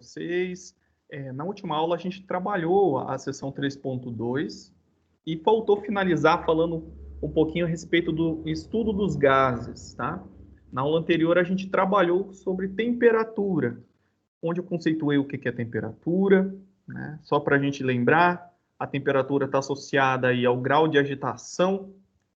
vocês. Na última aula a gente trabalhou a seção 3.2 e faltou finalizar falando um pouquinho a respeito do estudo dos gases, tá? Na aula anterior a gente trabalhou sobre temperatura, onde eu conceituei o que é temperatura, né? Só para a gente lembrar, a temperatura está associada aí ao grau de agitação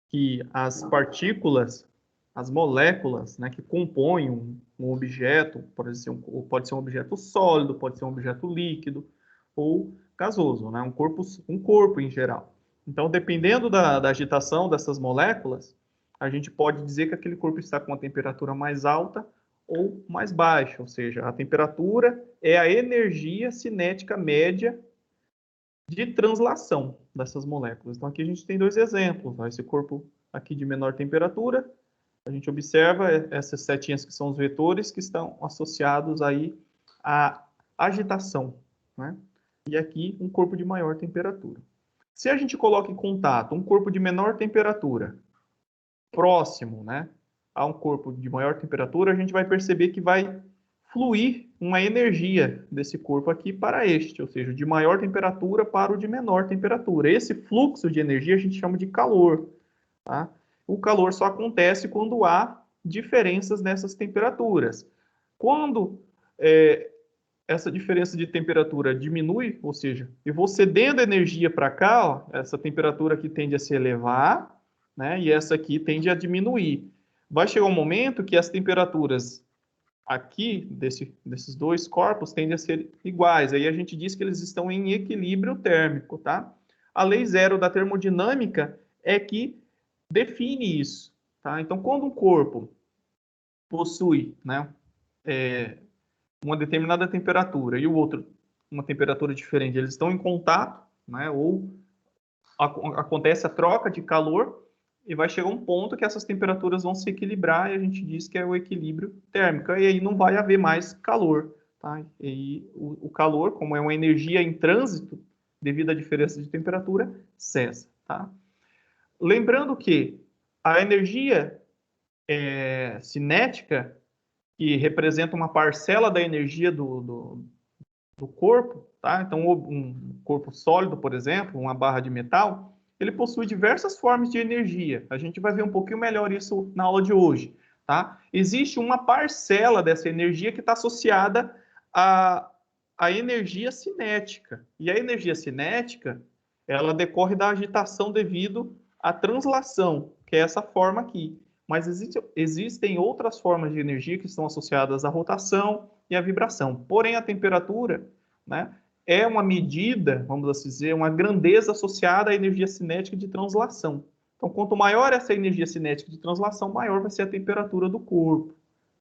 que as partículas, as moléculas, né, que compõem um objeto, pode ser um objeto sólido, pode ser um objeto líquido ou gasoso, né, um corpo em geral. Então, dependendo da agitação dessas moléculas, a gente pode dizer que aquele corpo está com uma temperatura mais alta ou mais baixa, ou seja, a temperatura é a energia cinética média de translação dessas moléculas. Então, aqui a gente tem dois exemplos. Esse corpo aqui de menor temperatura, a gente observa essas setinhas que são os vetores que estão associados aí à agitação, né? E aqui um corpo de maior temperatura. Se a gente coloca em contato um corpo de menor temperatura próximo, né, a um corpo de maior temperatura, a gente vai perceber que vai fluir uma energia desse corpo aqui para este, ou seja, de maior temperatura para o de menor temperatura. Esse fluxo de energia a gente chama de calor, tá? O calor só acontece quando há diferenças nessas temperaturas. Quando essa diferença de temperatura diminui, ou seja, eu vou cedendo energia para cá, ó, essa temperatura aqui tende a se elevar, né, e essa aqui tende a diminuir. Vai chegar um momento que as temperaturas aqui, desses dois corpos, tendem a ser iguais. Aí a gente diz que eles estão em equilíbrio térmico, tá? A lei zero da termodinâmica é que define isso, tá? Então, quando um corpo possui, né, uma determinada temperatura e o outro uma temperatura diferente, eles estão em contato, né, ou acontece a troca de calor e vai chegar um ponto que essas temperaturas vão se equilibrar e a gente diz que é o equilíbrio térmico. E aí não vai haver mais calor, tá? E aí o calor, como é uma energia em trânsito, devido à diferença de temperatura, cessa, tá? Lembrando que a energia cinética, que representa uma parcela da energia do corpo, tá? Então, um corpo sólido, por exemplo, uma barra de metal, ele possui diversas formas de energia. A gente vai ver um pouquinho melhor isso na aula de hoje, tá? Existe uma parcela dessa energia que está associada à energia cinética. E a energia cinética, ela decorre da agitação devido à translação, que é essa forma aqui. Mas existem outras formas de energia que estão associadas à rotação e à vibração. Porém, a temperatura, né, é uma medida, vamos assim dizer, uma grandeza associada à energia cinética de translação. Então, quanto maior essa energia cinética de translação, maior vai ser a temperatura do corpo,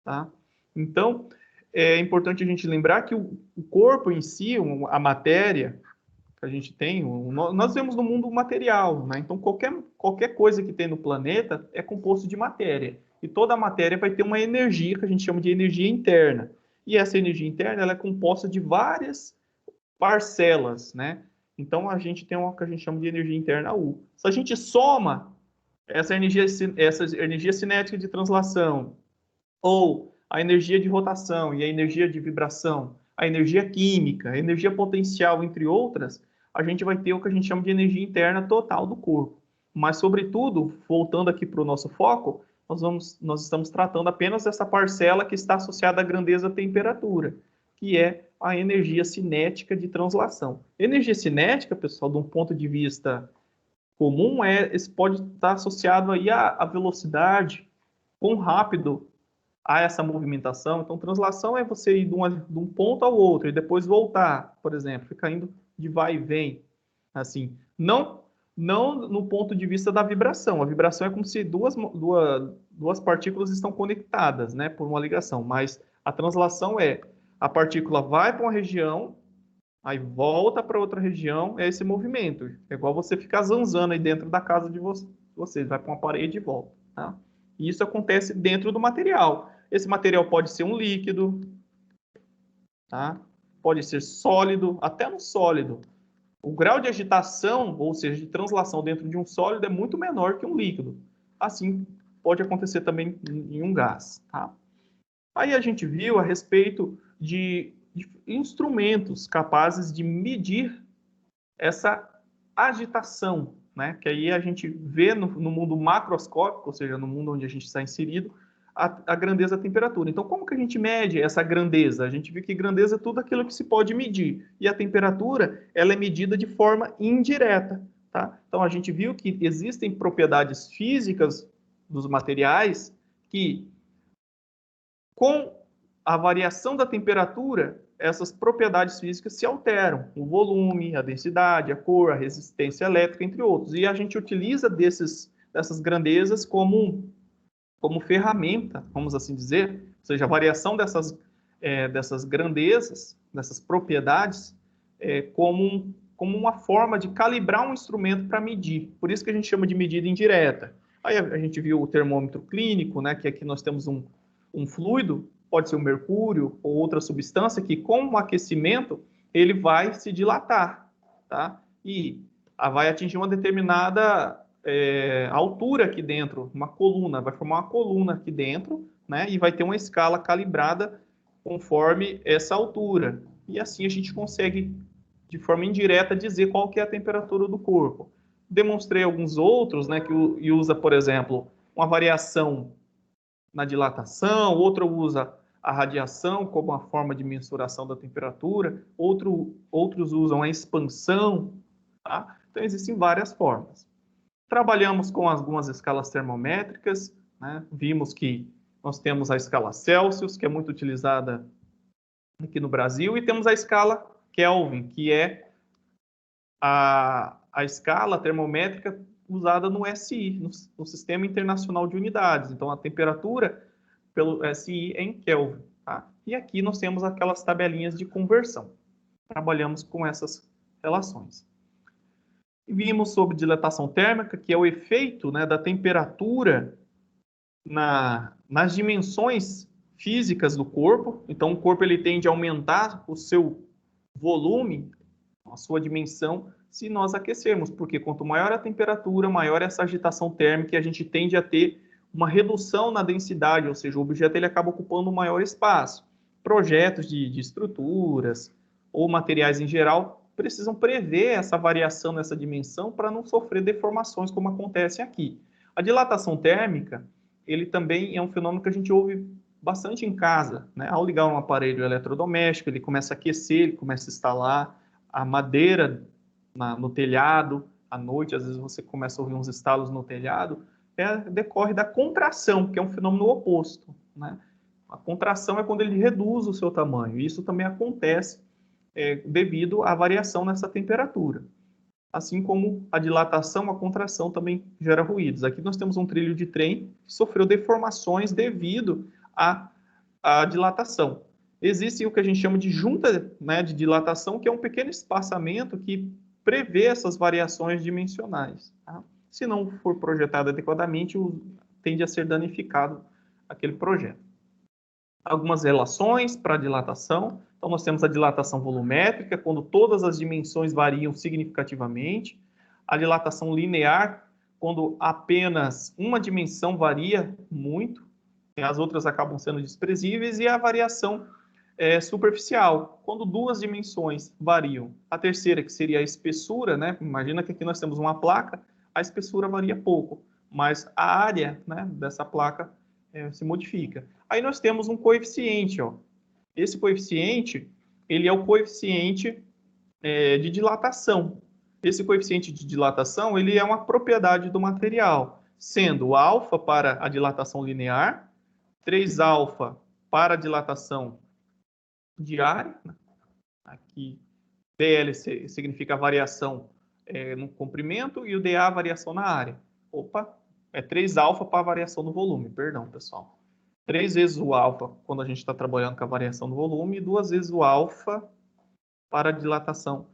tá? Então, é importante a gente lembrar que o corpo em si, a matéria que a gente tem, nós vemos no mundo material, né? Então, qualquer coisa que tem no planeta é composto de matéria. E toda a matéria vai ter uma energia que a gente chama de energia interna. E essa energia interna ela é composta de várias parcelas, né? Então, a gente tem uma que a gente chama de energia interna U. Se a gente soma essa energia cinética de translação, ou a energia de rotação e a energia de vibração, a energia química, a energia potencial, entre outras, a gente vai ter o que a gente chama de energia interna total do corpo. Mas, sobretudo, voltando aqui para o nosso foco, nós estamos tratando apenas dessa parcela que está associada à grandeza temperatura, que é a energia cinética de translação. Energia cinética, pessoal, de um ponto de vista comum, pode estar associado aí à velocidade, quão rápido há essa movimentação. Então, translação é você ir de um ponto ao outro e depois voltar, por exemplo, ficar indo de vai e vem, assim. Não no ponto de vista da vibração. A vibração é como se duas partículas estão conectadas, né, por uma ligação. Mas a translação é a partícula vai para uma região, aí volta para outra região, é esse movimento. É igual você ficar zanzando aí dentro da casa de vocês, vai para uma parede e volta, tá? E isso acontece dentro do material. Esse material pode ser um líquido, tá? Pode ser sólido, até no sólido. O grau de agitação, ou seja, de translação dentro de um sólido é muito menor que um líquido. Assim, pode acontecer também em um gás, tá? Aí a gente viu a respeito de instrumentos capazes de medir essa agitação, né? Que aí a gente vê no mundo macroscópico, ou seja, no mundo onde a gente está inserido, a grandeza da temperatura. Então, como que a gente mede essa grandeza? A gente viu que grandeza é tudo aquilo que se pode medir. E a temperatura, ela é medida de forma indireta, tá? Então, a gente viu que existem propriedades físicas dos materiais que, com a variação da temperatura, essas propriedades físicas se alteram. O volume, a densidade, a cor, a resistência elétrica, entre outros. E a gente utiliza dessas grandezas como ferramenta, vamos assim dizer, ou seja, a variação dessas grandezas, dessas propriedades, como uma forma de calibrar um instrumento para medir. Por isso que a gente chama de medida indireta. Aí a gente viu o termômetro clínico, né, que aqui nós temos um fluido, pode ser o mercúrio ou outra substância, que com o aquecimento ele vai se dilatar, tá? E vai atingir uma determinada altura aqui dentro, uma coluna, vai formar uma coluna aqui dentro, né? E vai ter uma escala calibrada conforme essa altura. E assim a gente consegue, de forma indireta, dizer qual que é a temperatura do corpo. Demonstrei alguns outros, né? Que usa, por exemplo, uma variação na dilatação, outro usa a radiação como uma forma de mensuração da temperatura, outros usam a expansão, tá? Então existem várias formas. Trabalhamos com algumas escalas termométricas, né? Vimos que nós temos a escala Celsius, que é muito utilizada aqui no Brasil, e temos a escala Kelvin, que é a escala termométrica usada no SI, no Sistema Internacional de Unidades. Então, a temperatura pelo SI é em Kelvin, tá? E aqui nós temos aquelas tabelinhas de conversão. Trabalhamos com essas relações. Vimos sobre dilatação térmica, que é o efeito, né, da temperatura nas dimensões físicas do corpo. Então, o corpo ele tende a aumentar o seu volume, a sua dimensão, se nós aquecermos, porque quanto maior a temperatura, maior essa agitação térmica, e a gente tende a ter uma redução na densidade, ou seja, o objeto ele acaba ocupando um maior espaço. Projetos de estruturas ou materiais em geral precisam prever essa variação nessa dimensão para não sofrer deformações como acontece aqui. A dilatação térmica, ele também é um fenômeno que a gente ouve bastante em casa, né? Ao ligar um aparelho eletrodoméstico, ele começa a aquecer, ele começa a instalar a madeira no telhado, à noite, às vezes você começa a ouvir uns estalos no telhado, decorre da contração, que é um fenômeno oposto, né? A contração é quando ele reduz o seu tamanho, e isso também acontece devido à variação nessa temperatura. Assim como a dilatação, a contração também gera ruídos. Aqui nós temos um trilho de trem que sofreu deformações devido à dilatação. Existe o que a gente chama de junta, né, de dilatação, que é um pequeno espaçamento que prevê essas variações dimensionais, tá? Se não for projetado adequadamente, tende a ser danificado aquele projeto. Algumas relações para dilatação. Então, nós temos a dilatação volumétrica, quando todas as dimensões variam significativamente. A dilatação linear, quando apenas uma dimensão varia muito, e as outras acabam sendo desprezíveis. E a variação superficial, quando duas dimensões variam. A terceira, que seria a espessura, né? Imagina que aqui nós temos uma placa, a espessura varia pouco, mas a área, né, dessa placa se modifica. Aí nós temos um coeficiente, ó. Esse coeficiente, ele é o coeficiente de dilatação. Esse coeficiente de dilatação, ele é uma propriedade do material, sendo o alfa para a dilatação linear, 3-alfa para a dilatação diária, né? Aqui DL significa a variação no comprimento e o DA a variação na área. Opa, é 3-alfa para a variação do volume, perdão, pessoal. 3 vezes o alfa quando a gente está trabalhando com a variação do volume e 2 vezes o alfa para a dilatação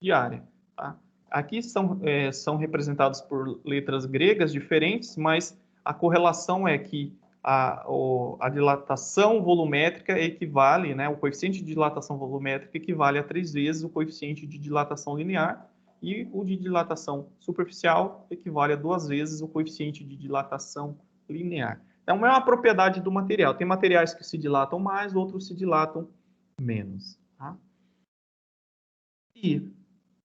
diária. Tá? Aqui são representados por letras gregas diferentes, mas a correlação é que a dilatação volumétrica equivale, né, o coeficiente de dilatação volumétrica equivale a 3 vezes o coeficiente de dilatação linear, e o de dilatação superficial equivale a 2 vezes o coeficiente de dilatação linear. Então, é uma propriedade do material. Tem materiais que se dilatam mais, outros se dilatam menos. Tá? E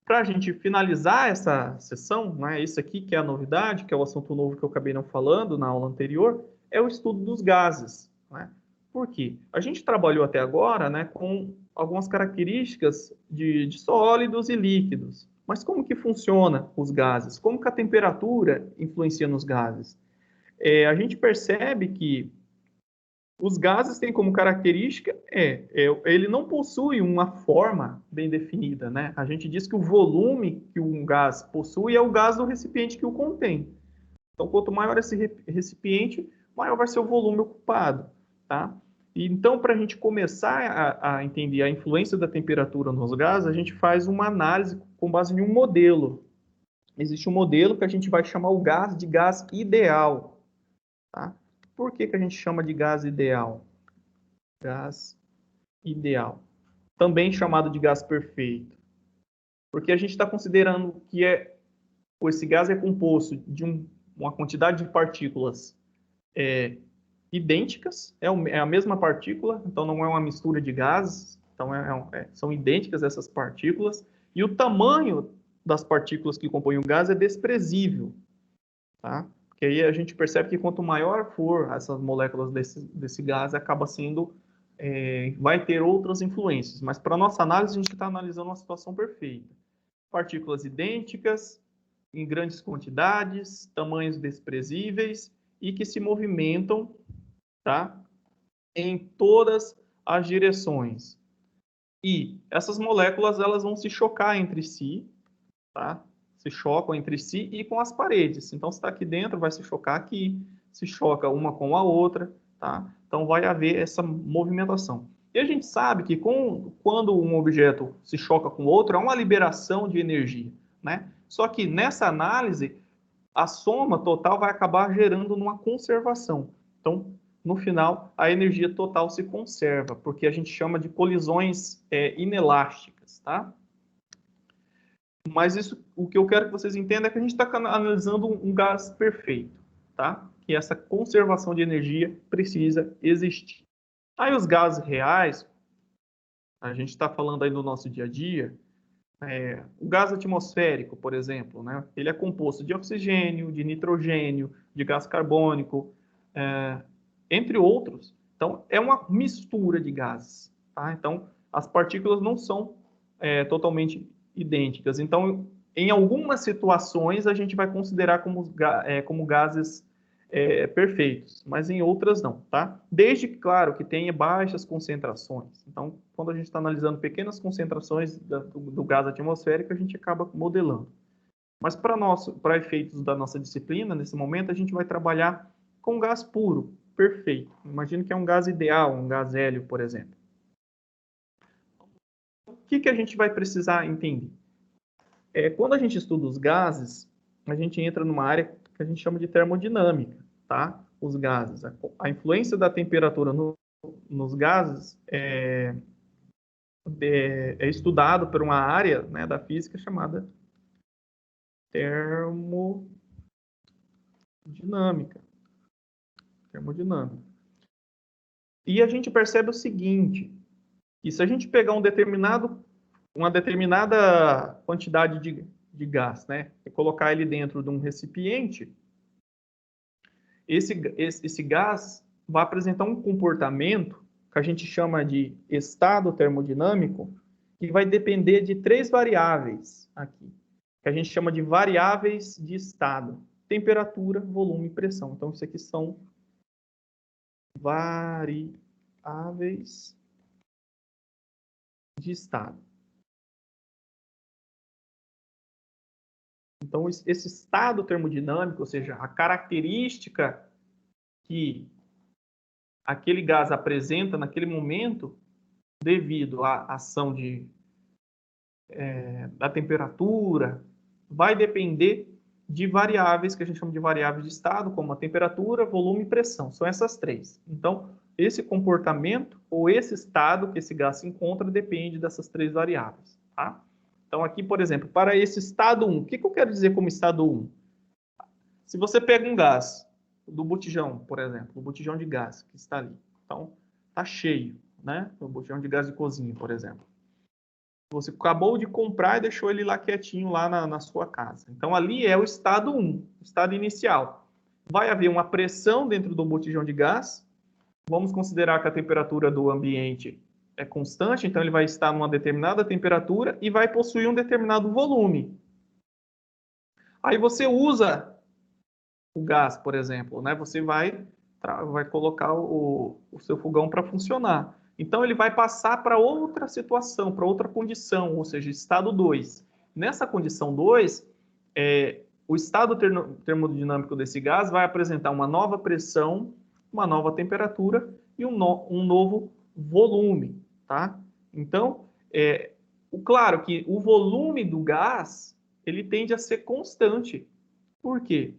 para a gente finalizar essa sessão, né, isso aqui que é a novidade, que é o assunto novo que eu acabei não falando na aula anterior, é o estudo dos gases. Né? Por quê? A gente trabalhou até agora, né, com algumas características de sólidos e líquidos. Mas como que funciona os gases? Como que a temperatura influencia nos gases? A gente percebe que os gases têm como característica, ele não possui uma forma bem definida, né? A gente diz que o volume que um gás possui é o gás do recipiente que o contém. Então, quanto maior esse recipiente, maior vai ser o volume ocupado, tá? E, então, para a gente começar a entender a influência da temperatura nos gases, a gente faz uma análise com base em um modelo. Existe um modelo que a gente vai chamar o gás de gás ideal, tá? Por que que a gente chama de gás ideal? Gás ideal. Também chamado de gás perfeito. Porque a gente está considerando que esse gás é composto de uma quantidade de partículas idênticas, é a mesma partícula, então não é uma mistura de gases, então são idênticas essas partículas, e o tamanho das partículas que compõem o gás é desprezível, tá? Porque aí a gente percebe que quanto maior for essas moléculas desse gás, acaba sendo, vai ter outras influências. Mas para nossa análise, a gente está analisando uma situação perfeita. Partículas idênticas, em grandes quantidades, tamanhos desprezíveis e que se movimentam, tá, em todas as direções. E essas moléculas elas vão se chocar entre si, tá? Se chocam entre si e com as paredes. Então, se está aqui dentro, vai se chocar aqui, se choca uma com a outra, tá? Então, vai haver essa movimentação. E a gente sabe que quando um objeto se choca com outro, há uma liberação de energia, né? Só que nessa análise, a soma total vai acabar gerando uma conservação. Então, no final, a energia total se conserva, porque a gente chama de colisões inelásticas, tá? Mas isso, o que eu quero que vocês entendam é que a gente está analisando um gás perfeito, tá? Que essa conservação de energia precisa existir. Aí os gases reais, a gente está falando aí no nosso dia a dia, o gás atmosférico, por exemplo, né? Ele é composto de oxigênio, de nitrogênio, de gás carbônico, entre outros. Então, é uma mistura de gases, tá? Então, as partículas não são totalmente idênticas. Então, em algumas situações, a gente vai considerar como gases perfeitos, mas em outras não, tá? Desde, claro, que tenha baixas concentrações. Então, quando a gente está analisando pequenas concentrações do gás atmosférico, a gente acaba modelando. Mas para efeitos da nossa disciplina, nesse momento, a gente vai trabalhar com gás puro, perfeito. Imagina que é um gás ideal, um gás hélio, por exemplo. O que a gente vai precisar entender? Quando a gente estuda os gases, a gente entra numa área que a gente chama de termodinâmica, tá? Os gases. A influência da temperatura nos gases é estudado por uma área, né, da física chamada termodinâmica. E a gente percebe o seguinte, que se a gente pegar uma determinada quantidade de gás, né, e colocar ele dentro de um recipiente, esse gás vai apresentar um comportamento que a gente chama de estado termodinâmico, que vai depender de 3 variáveis aqui, que a gente chama de variáveis de estado: temperatura, volume e pressão. Então, isso aqui são variáveis de estado. Então, esse estado termodinâmico, ou seja, a característica que aquele gás apresenta naquele momento, devido à ação da temperatura, vai depender de variáveis que a gente chama de variáveis de estado, como a temperatura, volume e pressão. São essas 3. Então, esse comportamento ou esse estado que esse gás se encontra depende dessas 3 variáveis. Tá? Então, aqui, por exemplo, para esse estado 1, o que eu quero dizer como estado 1? Se você pega um gás do botijão, por exemplo, o botijão de gás que está ali, então está cheio, né? O botijão de gás de cozinha, por exemplo. Você acabou de comprar e deixou ele lá quietinho lá na sua casa. Então, ali é o estado 1, o estado inicial. Vai haver uma pressão dentro do botijão de gás. Vamos considerar que a temperatura do ambiente é constante, então ele vai estar numa determinada temperatura e vai possuir um determinado volume. Aí você usa o gás, por exemplo, né? Você vai colocar o seu fogão para funcionar. Então, ele vai passar para outra situação, para outra condição, ou seja, estado 2. Nessa condição 2, o estado termodinâmico desse gás vai apresentar uma nova pressão, uma nova temperatura e um novo volume, tá? Então, claro que o volume do gás, ele tende a ser constante. Por quê?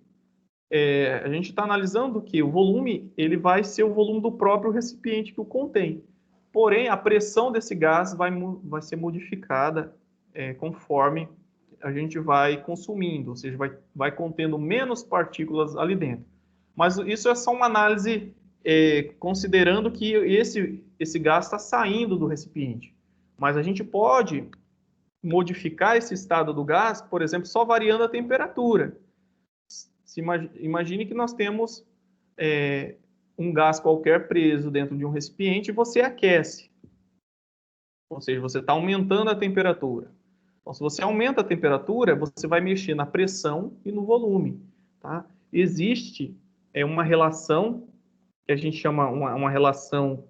A gente está analisando que o volume ele vai ser o volume do próprio recipiente que o contém. Porém, a pressão desse gás vai ser modificada conforme a gente vai consumindo, ou seja, vai contendo menos partículas ali dentro. Mas isso é só uma análise considerando que esse gás está saindo do recipiente. Mas a gente pode modificar esse estado do gás, por exemplo, só variando a temperatura. Imagine que nós temos um gás qualquer preso dentro de um recipiente e você aquece. Ou seja, você está aumentando a temperatura. Então, se você aumenta a temperatura, você vai mexer na pressão e no volume. Tá? Existe uma relação que a gente chama uma relação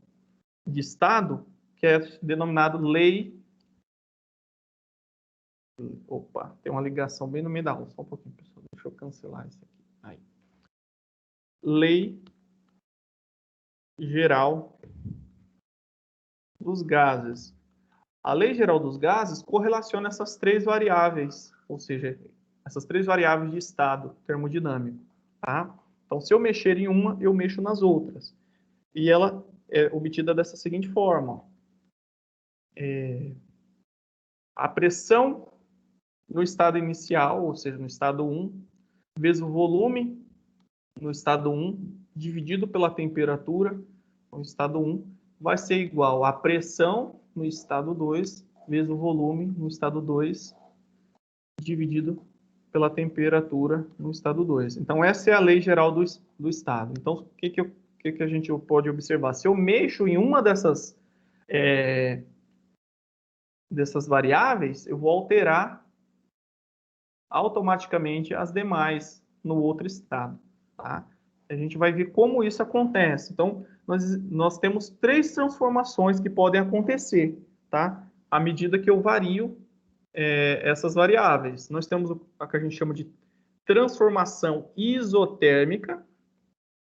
de estado, que é denominada lei... Opa, tem uma ligação bem no meio da aula. Só um pouquinho, pessoal. Deixa eu cancelar isso aqui. Aí. Lei geral dos gases. A lei geral dos gases correlaciona essas três variáveis, ou seja, essas três variáveis de estado termodinâmico. Tá? Então, se eu mexer em uma, eu mexo nas outras. E ela é obtida dessa seguinte forma. A pressão no estado inicial, ou seja, no estado 1, vezes o volume no estado 1, dividido pela temperatura no estado 1, vai ser igual à pressão no estado 2, vezes o volume no estado 2, dividido pela temperatura no estado 2. Então, essa é a lei geral do estado. Então, o que a gente pode observar? Se eu mexo em uma dessas variáveis, eu vou alterar automaticamente as demais no outro estado. Tá? A gente vai ver como isso acontece. Então, nós temos três transformações que podem acontecer, tá? À medida que eu vario essas variáveis. Nós temos o que a gente chama de transformação isotérmica,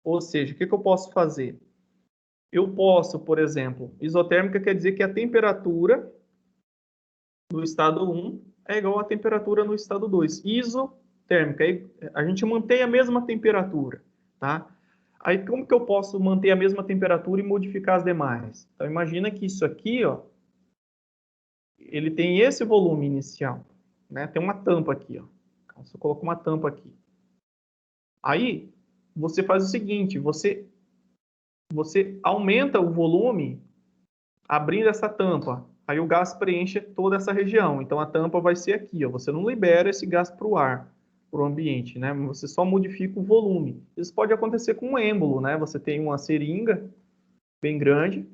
ou seja, o que eu posso fazer? Eu posso, por exemplo, isotérmica quer dizer que a temperatura no estado 1 é igual à temperatura no estado 2. Isotérmica, a gente mantém a mesma temperatura, tá? Aí, como que eu posso manter a mesma temperatura e modificar as demais? Então, imagina que isso aqui, ó, ele tem esse volume inicial, né? Tem uma tampa aqui, ó. Você coloca uma tampa aqui. Aí, você faz o seguinte, você aumenta o volume abrindo essa tampa. Aí o gás preenche toda essa região. Então, a tampa vai ser aqui, ó. Você não libera esse gás para o ar, para o ambiente, né? Você só modifica o volume. Isso pode acontecer com um êmbolo, né? Você tem uma seringa bem grande.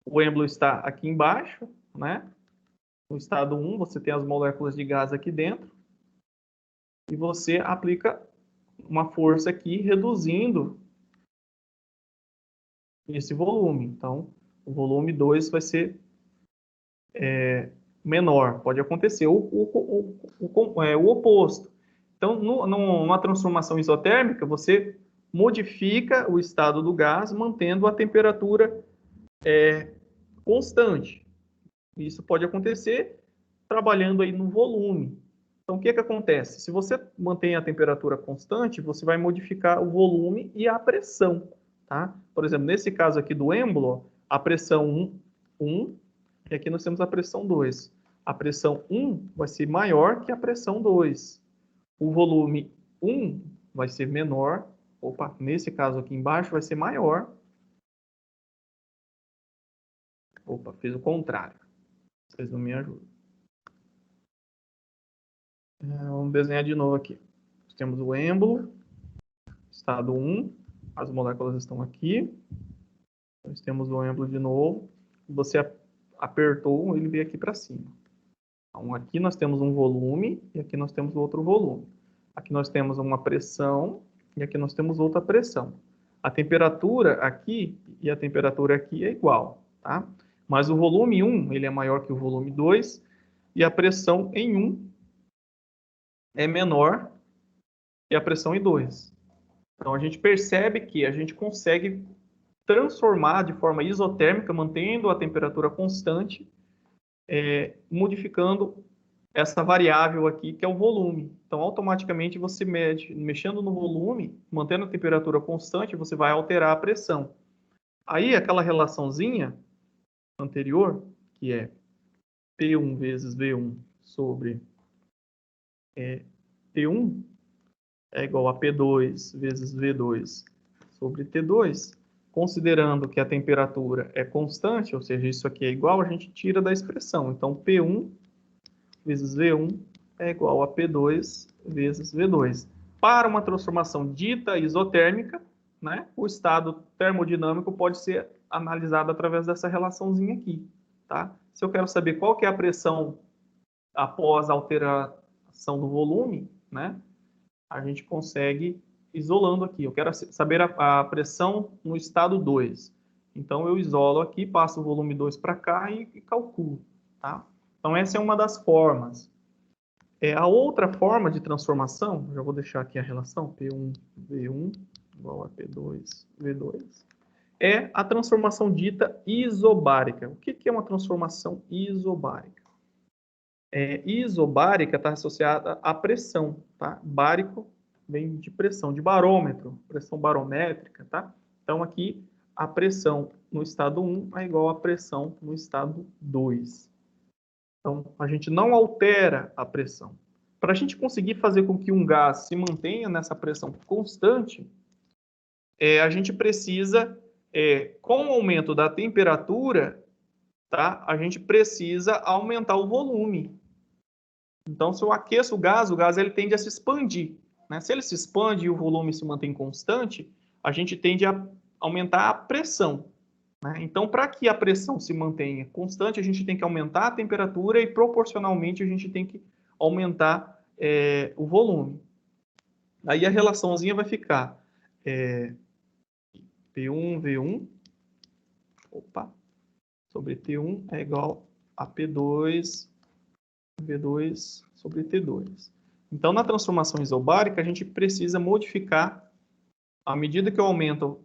O êmbolo está aqui embaixo, né? No estado 1, você tem as moléculas de gás aqui dentro. E você aplica uma força aqui, reduzindo esse volume. Então, o volume 2 vai ser menor. Pode acontecer o oposto. Então, numa transformação isotérmica, você modifica o estado do gás, mantendo a temperatura constante. Isso pode acontecer trabalhando aí no volume. Então, o que acontece? Se você mantém a temperatura constante, você vai modificar o volume e a pressão. Tá? Por exemplo, nesse caso aqui do êmbolo, a pressão 1, e aqui nós temos a pressão 2. A pressão 1 vai ser maior que a pressão 2. O volume 1 vai ser menor. Nesse caso aqui embaixo vai ser maior Opa, fiz o contrário. Vocês não me ajudam. Vamos desenhar de novo aqui. Temos o êmbolo, estado 1, as moléculas estão aqui. Nós temos o êmbolo de novo. Você apertou, ele veio aqui para cima. Então, aqui nós temos um volume e aqui nós temos outro volume. Aqui nós temos uma pressão e aqui nós temos outra pressão. A temperatura aqui e a temperatura aqui é igual, tá? Mas o volume 1, ele é maior que o volume 2 e a pressão em 1 é menor que a pressão em 2. Então, a gente percebe que a gente consegue transformar de forma isotérmica, mantendo a temperatura constante, modificando essa variável aqui, que é o volume. Então, automaticamente, você mede, mexendo no volume, mantendo a temperatura constante, você vai alterar a pressão. Aí, aquela relaçãozinha anterior, que é P1 vezes V1 sobre T1, é igual a P2 vezes V2 sobre T2. Considerando que a temperatura é constante, ou seja, isso aqui é igual, a gente tira da expressão. Então, P1 vezes V1 é igual a P2 vezes V2. Para uma transformação dita isotérmica, né, o estado termodinâmico pode ser analisado através dessa relaçãozinha aqui. Tá? Se eu quero saber qual que é a pressão após a alteração do volume, né, a gente consegue isolando aqui. Eu quero saber a pressão no estado 2. Então, eu isolo aqui, passo o volume 2 para cá e calculo. Tá? Então, essa é uma das formas. A outra forma de transformação, já vou deixar aqui a relação, P1V1 igual a P2V2, é a transformação dita isobárica. O que é uma transformação isobárica? Isobárica está associada à pressão. Tá? Bárico vem de pressão, de barômetro, pressão barométrica. Tá? Então, aqui, a pressão no estado 1 é igual à pressão no estado 2. Então, a gente não altera a pressão. Para a gente conseguir fazer com que um gás se mantenha nessa pressão constante, a gente precisa, com o aumento da temperatura, tá? A gente precisa aumentar o volume. Então, se eu aqueço o gás ele tende a se expandir. Né? Se ele se expande e o volume se mantém constante, a gente tende a aumentar a pressão. Né? Então, para que a pressão se mantenha constante, a gente tem que aumentar a temperatura e, proporcionalmente, a gente tem que aumentar o volume. Aí a relaçãozinha vai ficar P1V1 sobre T1 é igual a P2V2 sobre T2. Então, na transformação isobárica, a gente precisa modificar, à medida que eu aumento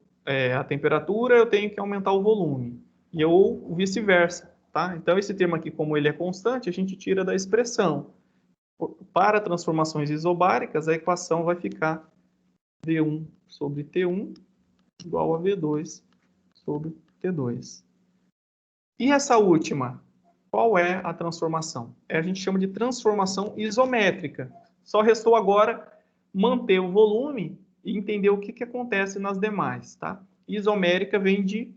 a temperatura, eu tenho que aumentar o volume. Ou vice-versa. Tá? Então, esse termo aqui, como ele é constante, a gente tira da expressão. Para transformações isobáricas, a equação vai ficar V1 sobre T1 igual a V2 sobre T2. E essa última, qual é a transformação? A gente chama de transformação isométrica. Só restou agora manter o volume e entender o que acontece nas demais. Tá? Isomérica vem de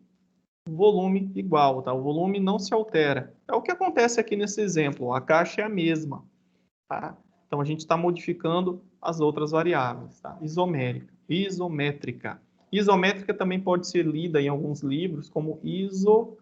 volume igual. Tá? O volume não se altera. É o que acontece aqui nesse exemplo. A caixa é a mesma. Tá? Então, a gente está modificando as outras variáveis. Tá? Isométrica. Isométrica também pode ser lida em alguns livros como isocórica.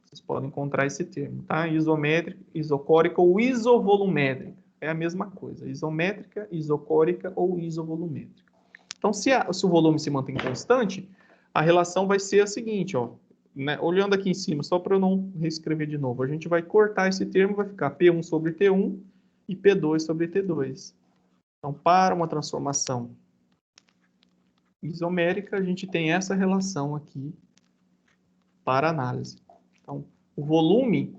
Vocês podem encontrar esse termo. Tá? Isométrica, isocórica ou isovolumétrica. É a mesma coisa. Isométrica, isocórica ou isovolumétrica. Então, se o volume se mantém constante, a relação vai ser a seguinte, ó. Né? Olhando aqui em cima, só para eu não reescrever de novo, a gente vai cortar esse termo, vai ficar P1 sobre T1 e P2 sobre T2. Então, para uma transformação isomérica, a gente tem essa relação aqui para análise. Então, o volume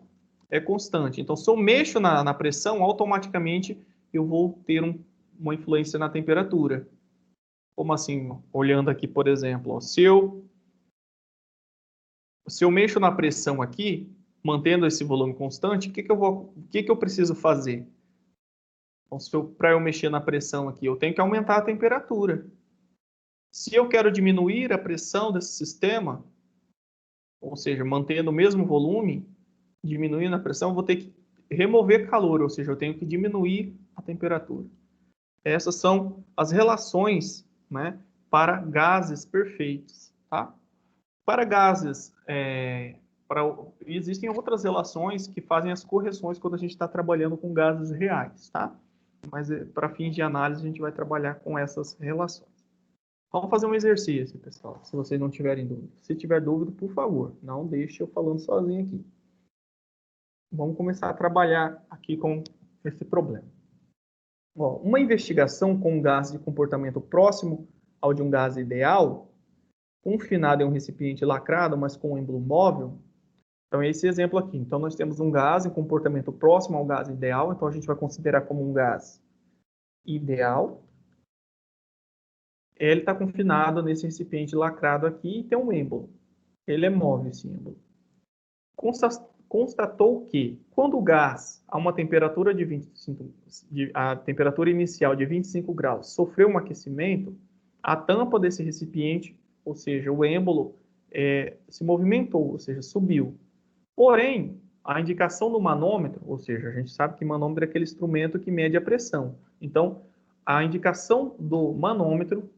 é constante. Então, se eu mexo na pressão, automaticamente eu vou ter uma influência na temperatura. Como assim? Olhando aqui, por exemplo, ó, se eu mexo na pressão aqui, mantendo esse volume constante, o que eu preciso fazer? Então, para eu mexer na pressão aqui, eu tenho que aumentar a temperatura. Se eu quero diminuir a pressão desse sistema, ou seja, mantendo o mesmo volume, diminuindo a pressão, eu vou ter que remover calor, ou seja, eu tenho que diminuir a temperatura. Essas são as relações, né, para gases perfeitos, tá? Para gases, existem outras relações que fazem as correções quando a gente está trabalhando com gases reais, tá? Mas para fins de análise a gente vai trabalhar com essas relações. Vamos fazer um exercício, pessoal, se vocês não tiverem dúvida. Se tiver dúvida, por favor, não deixe eu falando sozinho aqui. Vamos começar a trabalhar aqui com esse problema. Ó, uma investigação com um gás de comportamento próximo ao de um gás ideal, confinado em um recipiente lacrado, mas com um êmbolo móvel. Então, é esse exemplo aqui. Então, nós temos um gás em comportamento próximo ao gás ideal. Então, a gente vai considerar como um gás ideal. Ele está confinado nesse recipiente lacrado aqui e tem um êmbolo. Ele é móvel, esse êmbolo. Constatou que, quando o gás, a uma temperatura de 25, a temperatura inicial de 25 graus, sofreu um aquecimento, a tampa desse recipiente, ou seja, o êmbolo, se movimentou, ou seja, subiu. Porém, a indicação do manômetro, ou seja, a gente sabe que manômetro é aquele instrumento que mede a pressão. Então, a indicação do manômetro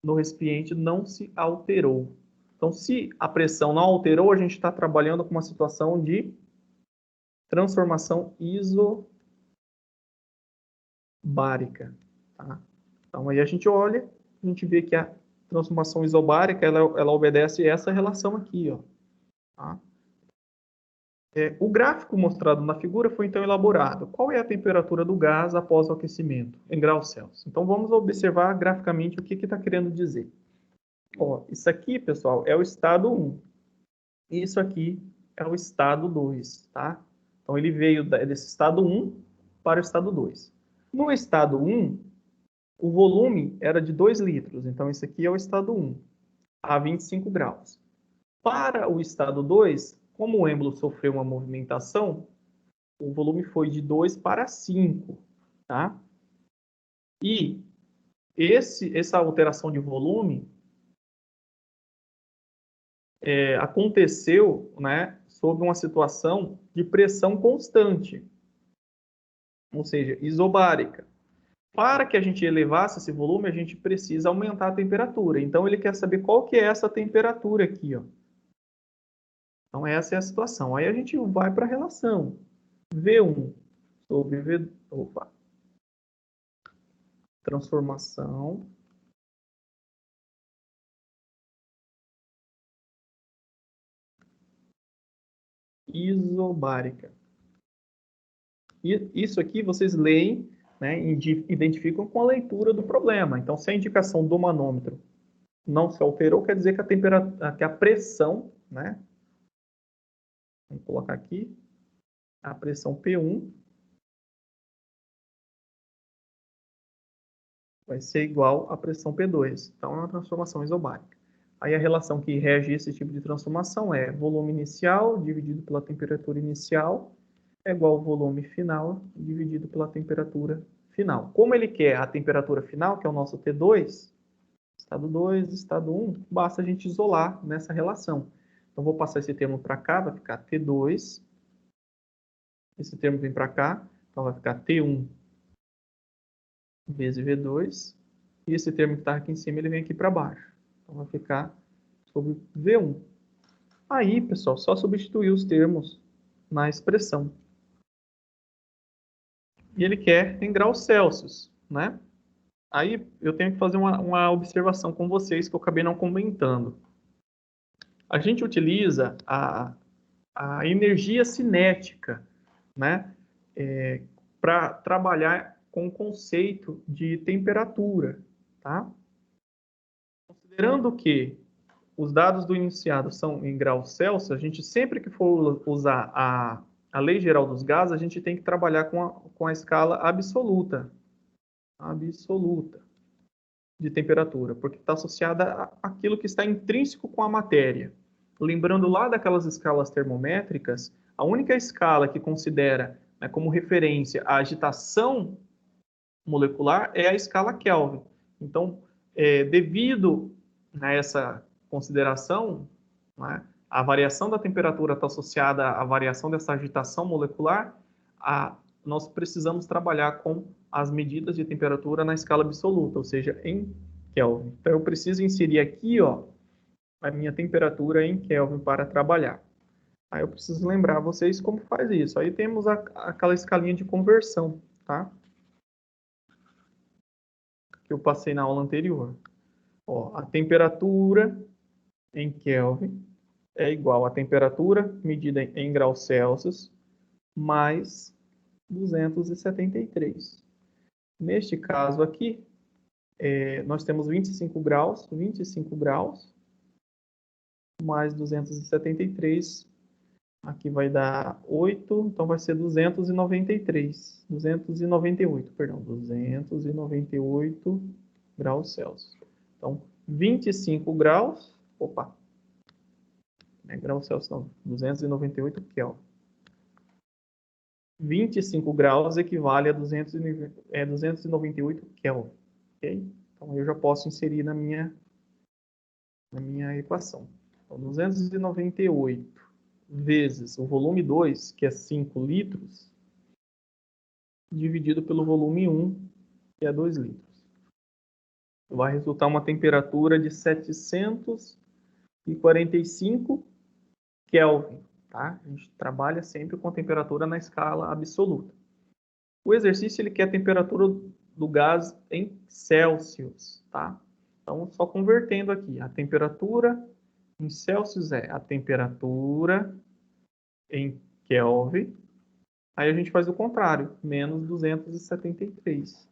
no recipiente não se alterou. Então, se a pressão não alterou, a gente está trabalhando com uma situação de transformação isobárica. Tá? Então, aí a gente olha, a gente vê que a transformação isobárica, ela obedece essa relação aqui. Ó, tá? O gráfico mostrado na figura foi então elaborado. Qual é a temperatura do gás após o aquecimento, em graus Celsius? Então, vamos observar graficamente o que está querendo dizer. Ó, isso aqui, pessoal, é o estado 1. Isso aqui é o estado 2, tá? Então, ele veio desse estado 1 para o estado 2. No estado 1, o volume era de 2 litros. Então, isso aqui é o estado 1, a 25 graus. Para o estado 2, como o êmbolo sofreu uma movimentação, o volume foi de 2 para 5, tá? E essa alteração de volume aconteceu, né, sob uma situação de pressão constante, ou seja, isobárica. Para que a gente elevasse esse volume, a gente precisa aumentar a temperatura. Então, ele quer saber qual que é essa temperatura aqui, ó. Então, essa é a situação. Aí a gente vai para a relação. V1 sobre V... Opa. Transformação isobárica. E isso aqui vocês leem, né, identificam com a leitura do problema. Então, se a indicação do manômetro não se alterou, quer dizer que a temperatura, que a pressão, né, vamos colocar aqui, a pressão P1 vai ser igual à pressão P2. Então, é uma transformação isobárica. Aí a relação que rege esse tipo de transformação é volume inicial dividido pela temperatura inicial é igual ao volume final dividido pela temperatura final. Como ele quer a temperatura final, que é o nosso T2, estado 2, estado 1, basta a gente isolar nessa relação. Então, vou passar esse termo para cá, vai ficar T2. Esse termo vem para cá, então vai ficar T1 vezes V2. E esse termo que está aqui em cima, ele vem aqui para baixo. Então, vai ficar sobre V1. Aí, pessoal, só substituir os termos na expressão. E ele quer em graus Celsius, né? Aí eu tenho que fazer uma observação com vocês que eu acabei não comentando. A gente utiliza a energia cinética, né? Para trabalhar com o conceito de temperatura, tá? Considerando que os dados do iniciado são em graus Celsius, a gente sempre que for usar a lei geral dos gases, a gente tem que trabalhar com a escala absoluta de temperatura, porque está associada àquilo que está intrínseco com a matéria. Lembrando lá daquelas escalas termométricas, a única escala que considera, né, como referência a agitação molecular é a escala Kelvin. Então, devido a essa consideração, né, a variação da temperatura está associada à variação dessa agitação molecular, nós precisamos trabalhar com as medidas de temperatura na escala absoluta, ou seja, em Kelvin. Então, eu preciso inserir aqui, ó, a minha temperatura em Kelvin para trabalhar. Aí eu preciso lembrar vocês como faz isso. Aí temos aquela escalinha de conversão, tá? Que eu passei na aula anterior. Ó, a temperatura em Kelvin é igual à temperatura medida em graus Celsius mais 273. Neste caso aqui, nós temos 25 graus mais 273, aqui vai dar 8, então vai ser 298, perdão, 298 graus Celsius. Então, 25 graus, opa, não é graus Celsius não, 298 Kelvin. 25 graus equivale a 298 Kelvin, ok? Então, eu já posso inserir na minha equação. Então, 298 vezes o volume 2, que é 5 litros, dividido pelo volume 1, que é 2 litros. Vai resultar uma temperatura de 745 Kelvin. Tá? A gente trabalha sempre com a temperatura na escala absoluta. O exercício ele quer a temperatura do gás em Celsius. Tá? Então, só convertendo aqui, a temperatura em Celsius é a temperatura em Kelvin. Aí a gente faz o contrário, menos 273.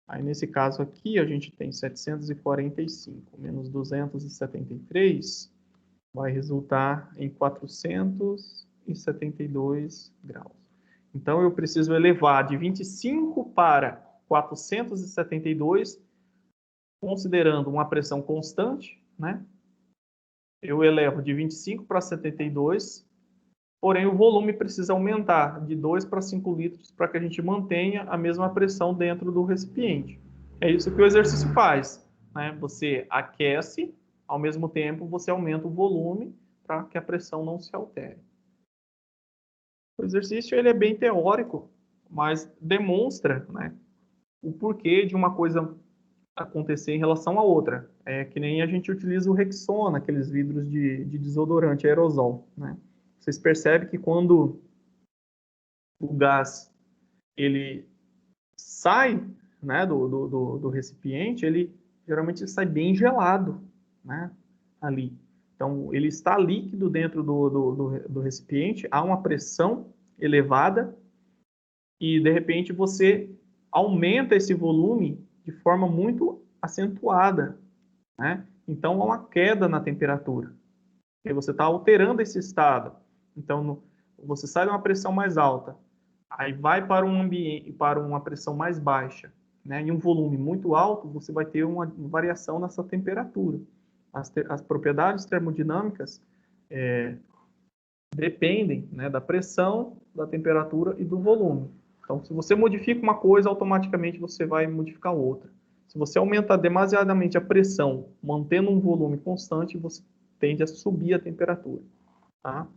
Aí nesse caso aqui a gente tem 745 menos 273 vai resultar em 472 graus. Então eu preciso elevar de 25 para 472, considerando uma pressão constante, né? Eu elevo de 25 para 72, porém o volume precisa aumentar de 2 para 5 litros para que a gente mantenha a mesma pressão dentro do recipiente. É isso que o exercício faz, né? Você aquece, ao mesmo tempo você aumenta o volume para que a pressão não se altere. O exercício ele é bem teórico, mas demonstra, né, o porquê de uma coisa acontecer em relação à outra. É que nem a gente utiliza o Rexona, aqueles vidros de desodorante aerosol, né? Vocês percebem que quando o gás ele sai, né, do recipiente, ele geralmente sai bem gelado, né, ali. Então, ele está líquido dentro do recipiente, há uma pressão elevada e, de repente, você aumenta esse volume de forma muito acentuada, né? Então, há uma queda na temperatura, porque você está alterando esse estado. Então, você sai de uma pressão mais alta, aí vai para um ambiente, para uma pressão mais baixa, né? E um volume muito alto, você vai ter uma variação nessa temperatura. As propriedades termodinâmicas dependem, né, da pressão, da temperatura e do volume. Então, se você modifica uma coisa, automaticamente você vai modificar outra. Se você aumenta demasiadamente a pressão, mantendo um volume constante, você tende a subir a temperatura, tá?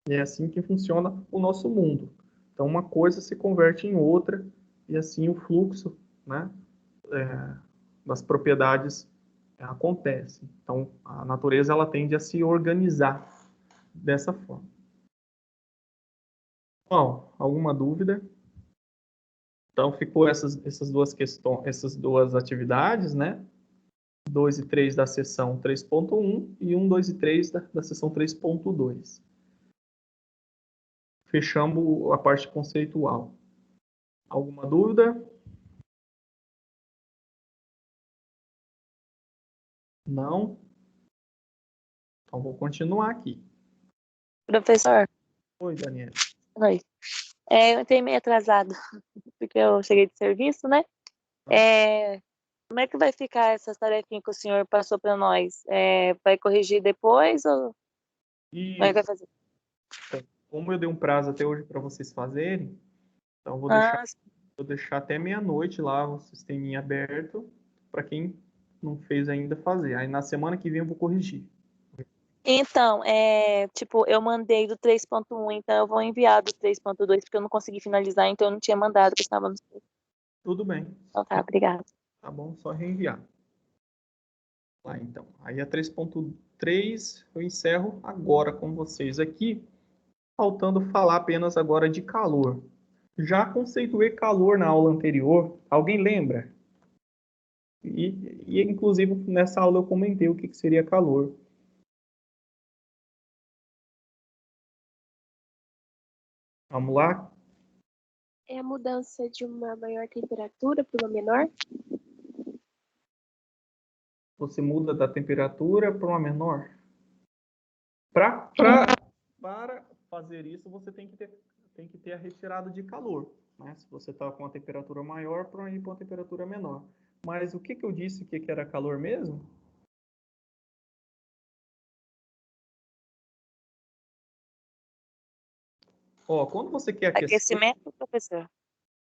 E é assim que funciona o nosso mundo. Então, uma coisa se converte em outra e assim o fluxo, né, das propriedades acontece. Então, a natureza ela tende a se organizar dessa forma. Bom, alguma dúvida? Então, ficou essas duas questões, essas duas atividades, né? 2 e 3 da seção 3.1 e 1, 2 e 3 da seção 3.2. Fechamos a parte conceitual. Alguma dúvida? Não? Então, vou continuar aqui. Professor, Oi, Daniela. oi. Eu entrei meio atrasado, porque eu cheguei de serviço, né? Como é que vai ficar essas tarefinhas que o senhor passou para nós? Vai corrigir depois ou como é que vai Isso. fazer? Então, como eu dei um prazo até hoje para vocês fazerem, então vou Ah, deixar até meia-noite lá o sisteminha aberto para quem não fez ainda fazer. Aí na semana que vem eu vou corrigir. Então, tipo, eu mandei do 3.1, então eu vou enviar do 3.2, porque eu não consegui finalizar, então eu não tinha mandado, porque estava no... Tudo bem. Então tá, obrigada. Tá bom, só reenviar. Lá então. Aí a 3.3 eu encerro agora com vocês aqui, faltando falar apenas agora de calor. Já conceituei calor na aula anterior, alguém lembra? Inclusive nessa aula eu comentei o que seria calor. Vamos lá? É a mudança de uma maior temperatura para uma menor? Você muda da temperatura para uma menor. Para fazer isso, você tem que ter a retirada de calor. Né? Se você está com uma temperatura maior, para ir para uma temperatura menor. Mas o que eu disse que era calor mesmo? Ó, quando você quer aquecer, Aquecimento, professor?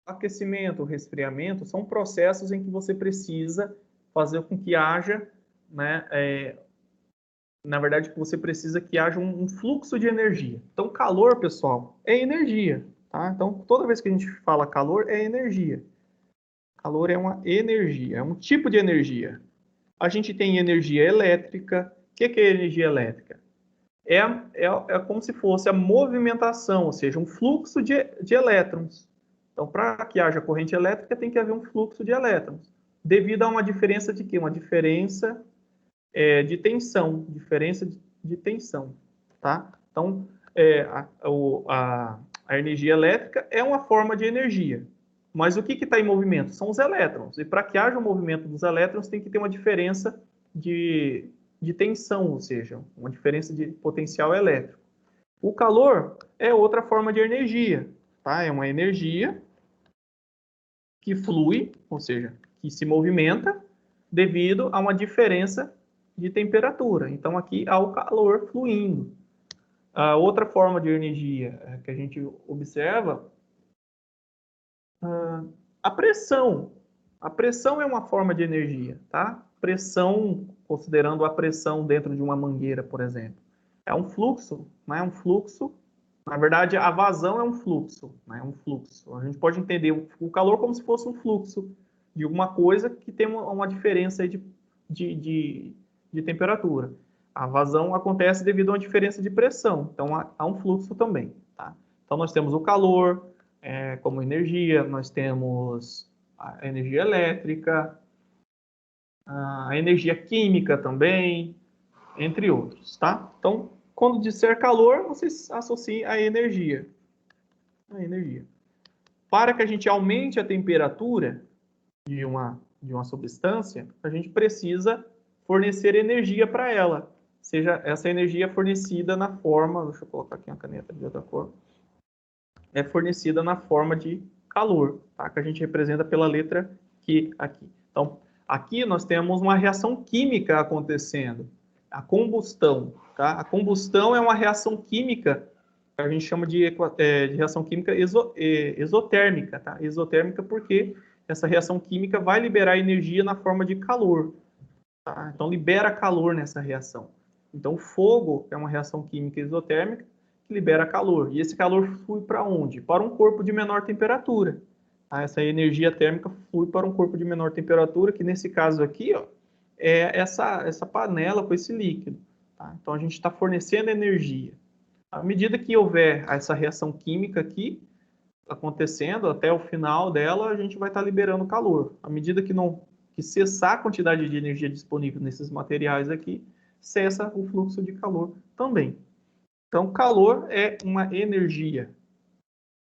aquecimento, resfriamento, são processos em que você precisa fazer com que haja, né, na verdade, que você precisa que haja um fluxo de energia. Então, calor, pessoal, é energia. Tá? Então, toda vez que a gente fala calor, é energia. Calor é uma energia, é um tipo de energia. A gente tem energia elétrica. O que é energia elétrica? É como se fosse a movimentação, ou seja, um fluxo de elétrons. Então, para que haja corrente elétrica, tem que haver um fluxo de elétrons. Devido a uma diferença de quê? Uma diferença de tensão, diferença de tensão, tá? Então, a energia elétrica é uma forma de energia. Mas o que está em movimento? São os elétrons. E para que haja o movimento dos elétrons, tem que ter uma diferença de tensão, ou seja, uma diferença de potencial elétrico. O calor é outra forma de energia, tá? É uma energia que flui, ou seja, que se movimenta devido a uma diferença de temperatura. Então, aqui há o calor fluindo. A outra forma de energia que a gente observa, a pressão. A pressão é uma forma de energia, tá? Pressão, considerando a pressão dentro de uma mangueira, por exemplo. É um fluxo, né? É um fluxo. Na verdade, a vazão é um fluxo, né? É um fluxo. A gente pode entender o calor como se fosse um fluxo de alguma coisa que tem uma diferença de temperatura. A vazão acontece devido a uma diferença de pressão. Então, há um fluxo também, tá? Então, nós temos o calor como energia, nós temos a energia elétrica, a energia química também, entre outros, tá? Então, quando disser calor, vocês associem a energia. A energia. Para que a gente aumente a temperatura de uma substância, a gente precisa fornecer energia para ela. Seja essa energia fornecida na forma, deixa eu colocar aqui uma caneta de outra cor, é fornecida na forma de calor, tá? Que a gente representa pela letra Q aqui. Então, aqui nós temos uma reação química acontecendo, a combustão, tá? A combustão é uma reação química que a gente chama de reação química exotérmica, tá? Exotérmica porque essa reação química vai liberar energia na forma de calor, tá? Então, libera calor nessa reação. Então, o fogo é uma reação química exotérmica que libera calor. E esse calor flui para onde? Para um corpo de menor temperatura. Tá? Essa energia térmica flui para um corpo de menor temperatura, que nesse caso aqui, ó, é essa panela com esse líquido. Tá? Então, a gente está fornecendo energia. À medida que houver essa reação química aqui acontecendo, até o final dela, a gente vai estar liberando calor. À medida que cessar a quantidade de energia disponível nesses materiais aqui, cessa o fluxo de calor também. Então, calor é uma energia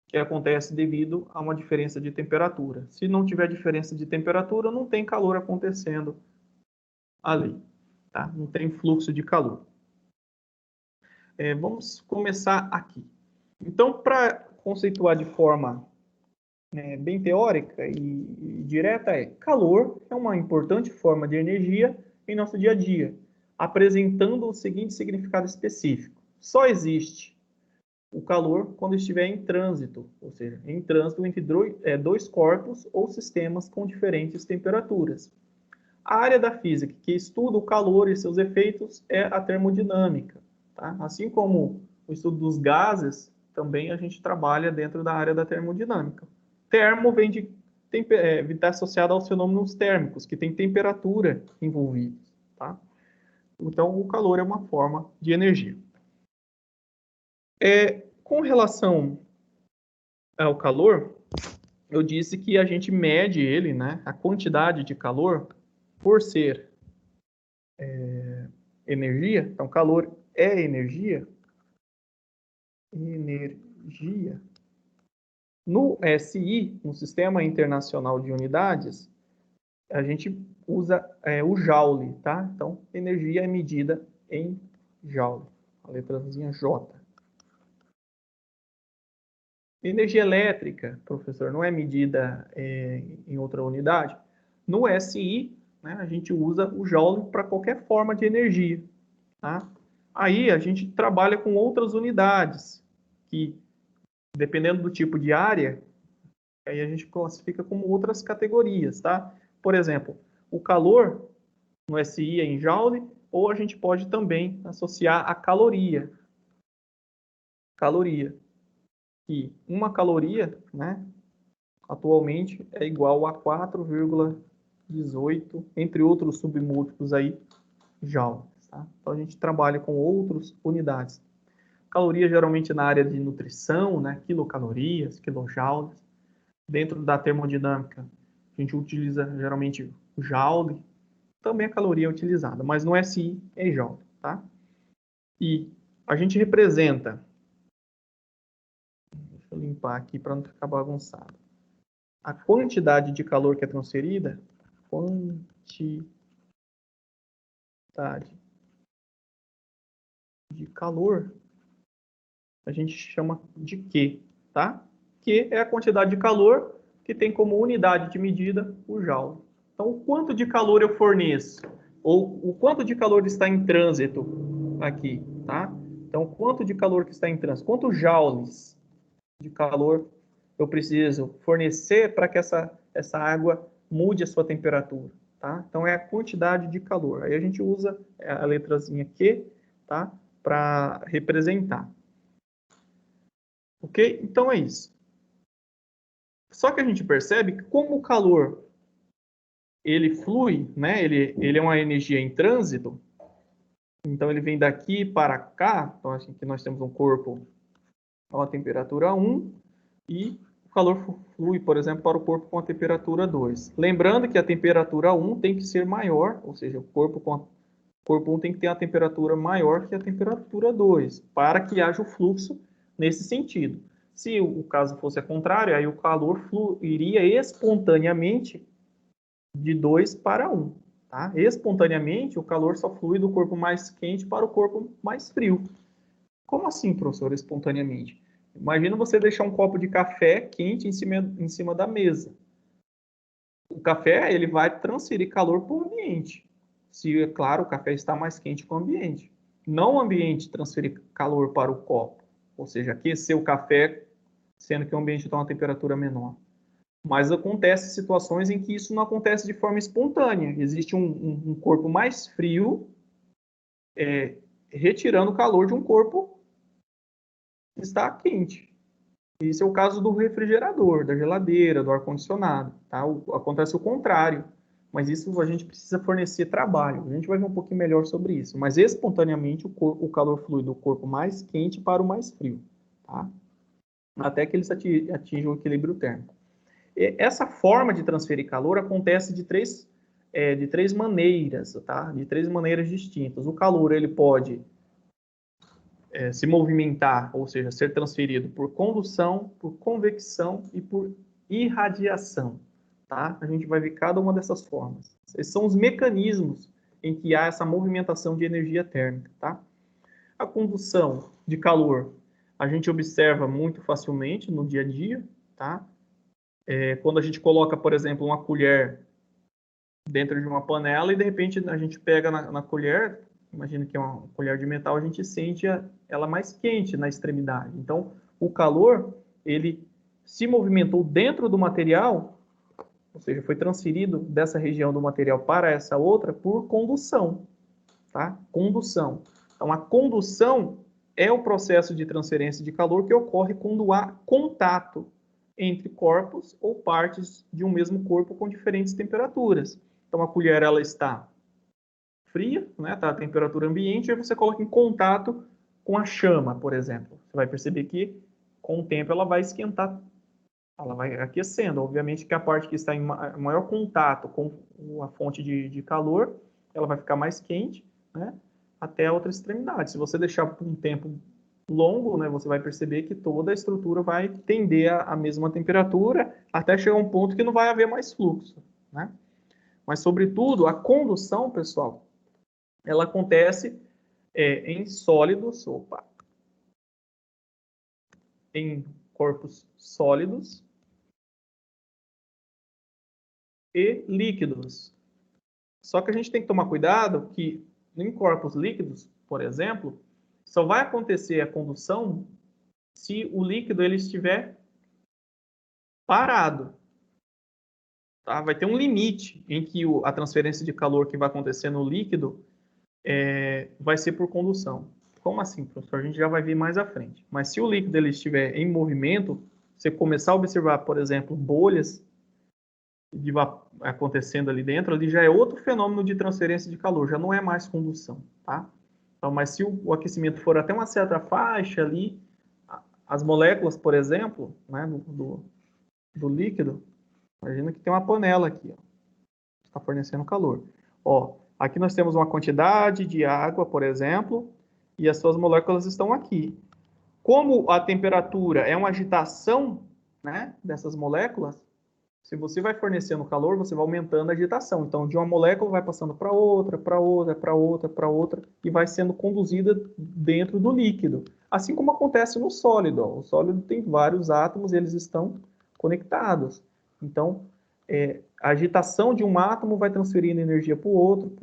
que acontece devido a uma diferença de temperatura. Se não tiver diferença de temperatura, não tem calor acontecendo ali, tá? Não tem fluxo de calor. Vamos começar aqui. Então, para conceituar de forma bem teórica e direta, calor é uma importante forma de energia em nosso dia a dia, apresentando o seguinte significado específico. Só existe o calor quando estiver em trânsito, ou seja, em trânsito entre dois corpos ou sistemas com diferentes temperaturas. A área da física que estuda o calor e seus efeitos é a termodinâmica. tá? Assim como o estudo dos gases, também a gente trabalha dentro da área da termodinâmica. Termo vem de está associado aos fenômenos térmicos, que tem temperatura envolvida, tá? Então, o calor é uma forma de energia. Com relação ao calor, eu disse que a gente mede ele, né, a quantidade de calor, por ser energia. Então, calor é energia. Energia. No SI, no Sistema Internacional de Unidades, a gente usa o joule, tá? Então, energia é medida em joule, a letrazinha J. Energia elétrica, professor, não é medida em outra unidade? No SI, né, a gente usa o joule para qualquer forma de energia, tá? Aí a gente trabalha com outras unidades, que dependendo do tipo de área, aí a gente classifica como outras categorias, tá? Por exemplo, o calor no SI é em joule, ou a gente pode também associar a caloria. Caloria. E uma caloria, né, atualmente é igual a 4,18, entre outros submúltiplos aí, joules, tá? Então a gente trabalha com outras unidades. Caloria geralmente na área de nutrição, né, quilocalorias, kilojoules. Dentro da termodinâmica, a gente utiliza geralmente o joule, também a caloria é utilizada, mas no SI é joule, tá? E a gente representa, deixa eu limpar aqui para não ficar bagunçado, a quantidade de calor que é transferida, quantidade de calor, a gente chama de Q, tá? Q é a quantidade de calor que tem como unidade de medida o joule. Então, o quanto de calor eu forneço, ou o quanto de calor está em trânsito aqui, tá? Então, quanto de calor que está em trânsito, quantos joules de calor eu preciso fornecer para que essa água mude a sua temperatura, tá? Então, é a quantidade de calor. Aí a gente usa a letrazinha Q, tá? Para representar. Ok? Então, é isso. Só que a gente percebe que como o calor ele flui, né? Ele é uma energia em trânsito, então ele vem daqui para cá. Então, assim, que nós temos um corpo a uma temperatura 1 e o calor flui, por exemplo, para o corpo com a temperatura 2. Lembrando que a temperatura 1 tem que ser maior, ou seja, o corpo 1 tem que ter a temperatura maior que a temperatura 2, para que haja o fluxo nesse sentido. Se o caso fosse ao contrário, aí o calor fluiria espontaneamente de 2 para 1. Tá? Espontaneamente, o calor só flui do corpo mais quente para o corpo mais frio. Como assim, professor, espontaneamente? Imagina você deixar um copo de café quente em cima da mesa. O café ele vai transferir calor para o ambiente. Se, é claro, o café está mais quente que o ambiente. Não o ambiente transferir calor para o copo, ou seja, aquecer o café, sendo que o ambiente está a uma temperatura menor. Mas acontece situações em que isso não acontece de forma espontânea. Existe um corpo mais frio retirando o calor de um corpo que está quente. Isso é o caso do refrigerador, da geladeira, do ar-condicionado. Tá? Acontece o contrário. Mas isso a gente precisa fornecer trabalho. A gente vai ver um pouquinho melhor sobre isso. Mas espontaneamente o calor flui do corpo mais quente para o mais frio. Tá? Até que eles atinjam o equilíbrio térmico. Essa forma de transferir calor acontece de três maneiras, tá? De três maneiras distintas. O calor ele pode se movimentar, ou seja, ser transferido por condução, por convecção e por irradiação. Tá? A gente vai ver cada uma dessas formas. Esses são os mecanismos em que há essa movimentação de energia térmica. Tá? A condução de calor a gente observa muito facilmente no dia a dia. Tá? Quando a gente coloca, por exemplo, uma colher dentro de uma panela e de repente a gente pega na colher, imagina que é uma colher de metal, a gente sente ela mais quente na extremidade. Então, o calor, ele se movimentou dentro do material, ou seja, foi transferido dessa região do material para essa outra por condução, tá? Condução. Então, a condução é o processo de transferência de calor que ocorre quando há contato entre corpos ou partes de um mesmo corpo com diferentes temperaturas. Então, a colher ela está fria, né, está a temperatura ambiente, e aí você coloca em contato com a chama, por exemplo. Você vai perceber que, com o tempo, ela vai esquentar, ela vai aquecendo. Obviamente que a parte que está em maior contato com a fonte de calor, ela vai ficar mais quente, né, até a outra extremidade. Se você deixar por um tempo longo, né, você vai perceber que toda a estrutura vai tender à mesma temperatura, até chegar a um ponto que não vai haver mais fluxo, né? Mas, sobretudo, a condução, pessoal, ela acontece em sólidos, em corpos sólidos e líquidos. Só que a gente tem que tomar cuidado que em corpos líquidos, por exemplo, só vai acontecer a condução se o líquido ele estiver parado. Tá? Vai ter um limite em que a transferência de calor que vai acontecer no líquido vai ser por condução. Como assim, professor? A gente já vai ver mais à frente. Mas se o líquido ele estiver em movimento, você começar a observar, por exemplo, bolhas acontecendo ali dentro, ali já é outro fenômeno de transferência de calor, já não é mais condução, tá? Então, mas se o aquecimento for até uma certa faixa ali, as moléculas, por exemplo, né, do líquido, imagina que tem uma panela aqui, ó, está fornecendo calor. Ó, aqui nós temos uma quantidade de água, por exemplo, e as suas moléculas estão aqui. Como a temperatura é uma agitação, né, dessas moléculas, se você vai fornecendo calor, você vai aumentando a agitação. Então, de uma molécula vai passando para outra, para outra, para outra, para outra, e vai sendo conduzida dentro do líquido. Assim como acontece no sólido. Ó. O sólido tem vários átomos e eles estão conectados. Então, a agitação de um átomo vai transferindo energia para o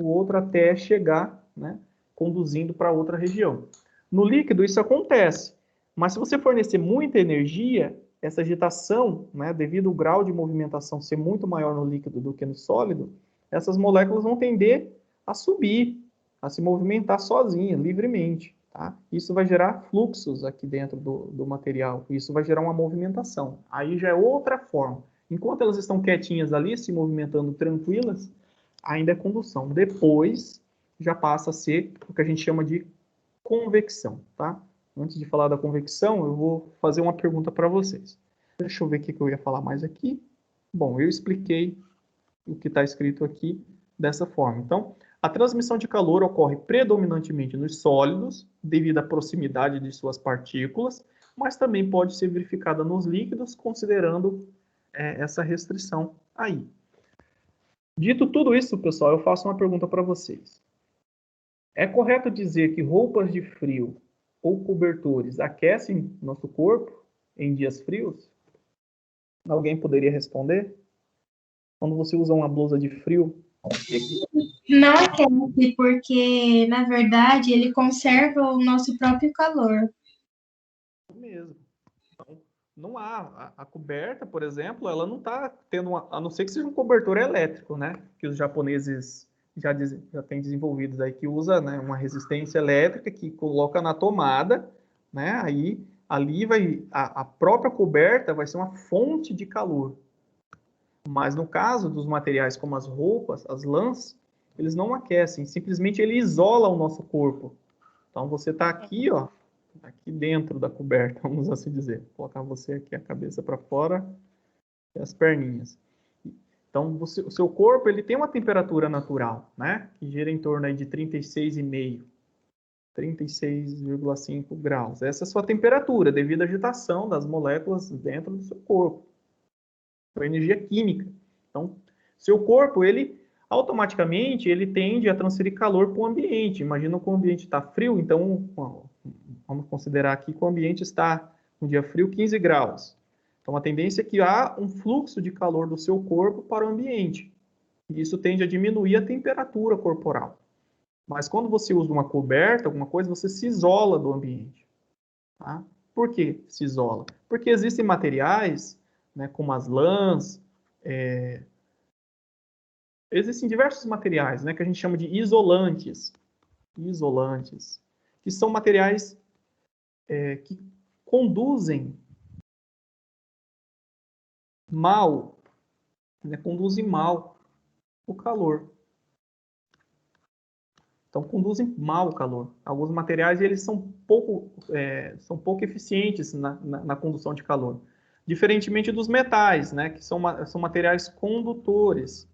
outro, até chegar, né, conduzindo para outra região. No líquido, isso acontece. Mas se você fornecer muita energia, essa agitação, né, devido ao grau de movimentação ser muito maior no líquido do que no sólido, essas moléculas vão tender a subir, a se movimentar sozinha, livremente. Tá? Isso vai gerar fluxos aqui dentro do material, isso vai gerar uma movimentação. Aí já é outra forma. Enquanto elas estão quietinhas ali, se movimentando tranquilas, ainda é condução. Depois, já passa a ser o que a gente chama de convecção, tá? Antes de falar da convecção, eu vou fazer uma pergunta para vocês. Deixa eu ver o que eu ia falar mais aqui. Bom, eu expliquei o que está escrito aqui dessa forma. Então, a transmissão de calor ocorre predominantemente nos sólidos, devido à proximidade de suas partículas, mas também pode ser verificada nos líquidos, considerando essa restrição aí. Dito tudo isso, pessoal, eu faço uma pergunta para vocês. É correto dizer que roupas de frio ou cobertores aquecem nosso corpo em dias frios? Alguém poderia responder? Quando você usa uma blusa de frio? Não aquece, porque, na verdade, ele conserva o nosso próprio calor. Mesmo. Então, não há. A coberta, por exemplo, ela não está tendo, a não ser que seja um cobertor elétrico, né? Que os japoneses já têm desenvolvidos aí, que usa, né, uma resistência elétrica que coloca na tomada, né? Aí ali a própria coberta vai ser uma fonte de calor. Mas no caso dos materiais como as roupas, as lãs, eles não aquecem, simplesmente ele isola o nosso corpo. Então você está aqui, ó, aqui dentro da coberta, vamos assim dizer. Vou colocar você aqui a cabeça para fora e as perninhas. Então o seu corpo ele tem uma temperatura natural, né? Que gira em torno aí de 36,5, 36,5 graus. Essa é a sua temperatura devido à agitação das moléculas dentro do seu corpo. É energia química. Então, seu corpo, ele automaticamente ele tende a transferir calor para o ambiente. Imagina que o ambiente está frio, então vamos considerar aqui que o ambiente está um dia frio, 15 graus. Então, a tendência é que há um fluxo de calor do seu corpo para o ambiente. E isso tende a diminuir a temperatura corporal. Mas quando você usa uma coberta, alguma coisa, você se isola do ambiente. Tá? Por que se isola? Porque existem materiais, né, como as lãs, existem diversos materiais, né, que a gente chama de isolantes. Isolantes. que são materiais que conduzem mal, né, conduzem mal o calor. Então, conduzem mal o calor. Alguns materiais eles são pouco eficientes na condução de calor. Diferentemente dos metais, né, que são materiais condutores.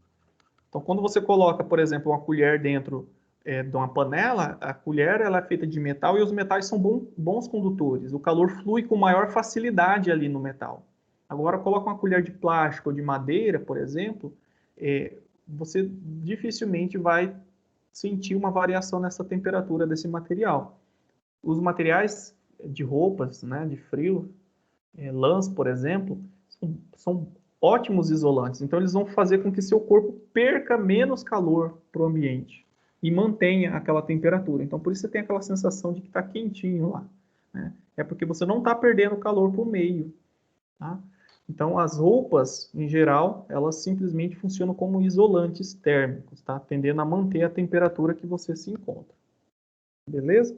Então, quando você coloca, por exemplo, uma colher dentro de uma panela, a colher ela é feita de metal e os metais são bons condutores. O calor flui com maior facilidade ali no metal. Agora, coloca uma colher de plástico ou de madeira, por exemplo, você dificilmente vai sentir uma variação nessa temperatura desse material. Os materiais de roupas, né, de frio, lãs, por exemplo, são ótimos isolantes. Então, eles vão fazer com que seu corpo perca menos calor para o ambiente e mantenha aquela temperatura. Então, por isso você tem aquela sensação de que está quentinho lá, né? É porque você não está perdendo calor para o meio, tá? Então, as roupas, em geral, elas simplesmente funcionam como isolantes térmicos, tá? Tendendo a manter a temperatura que você se encontra. Beleza?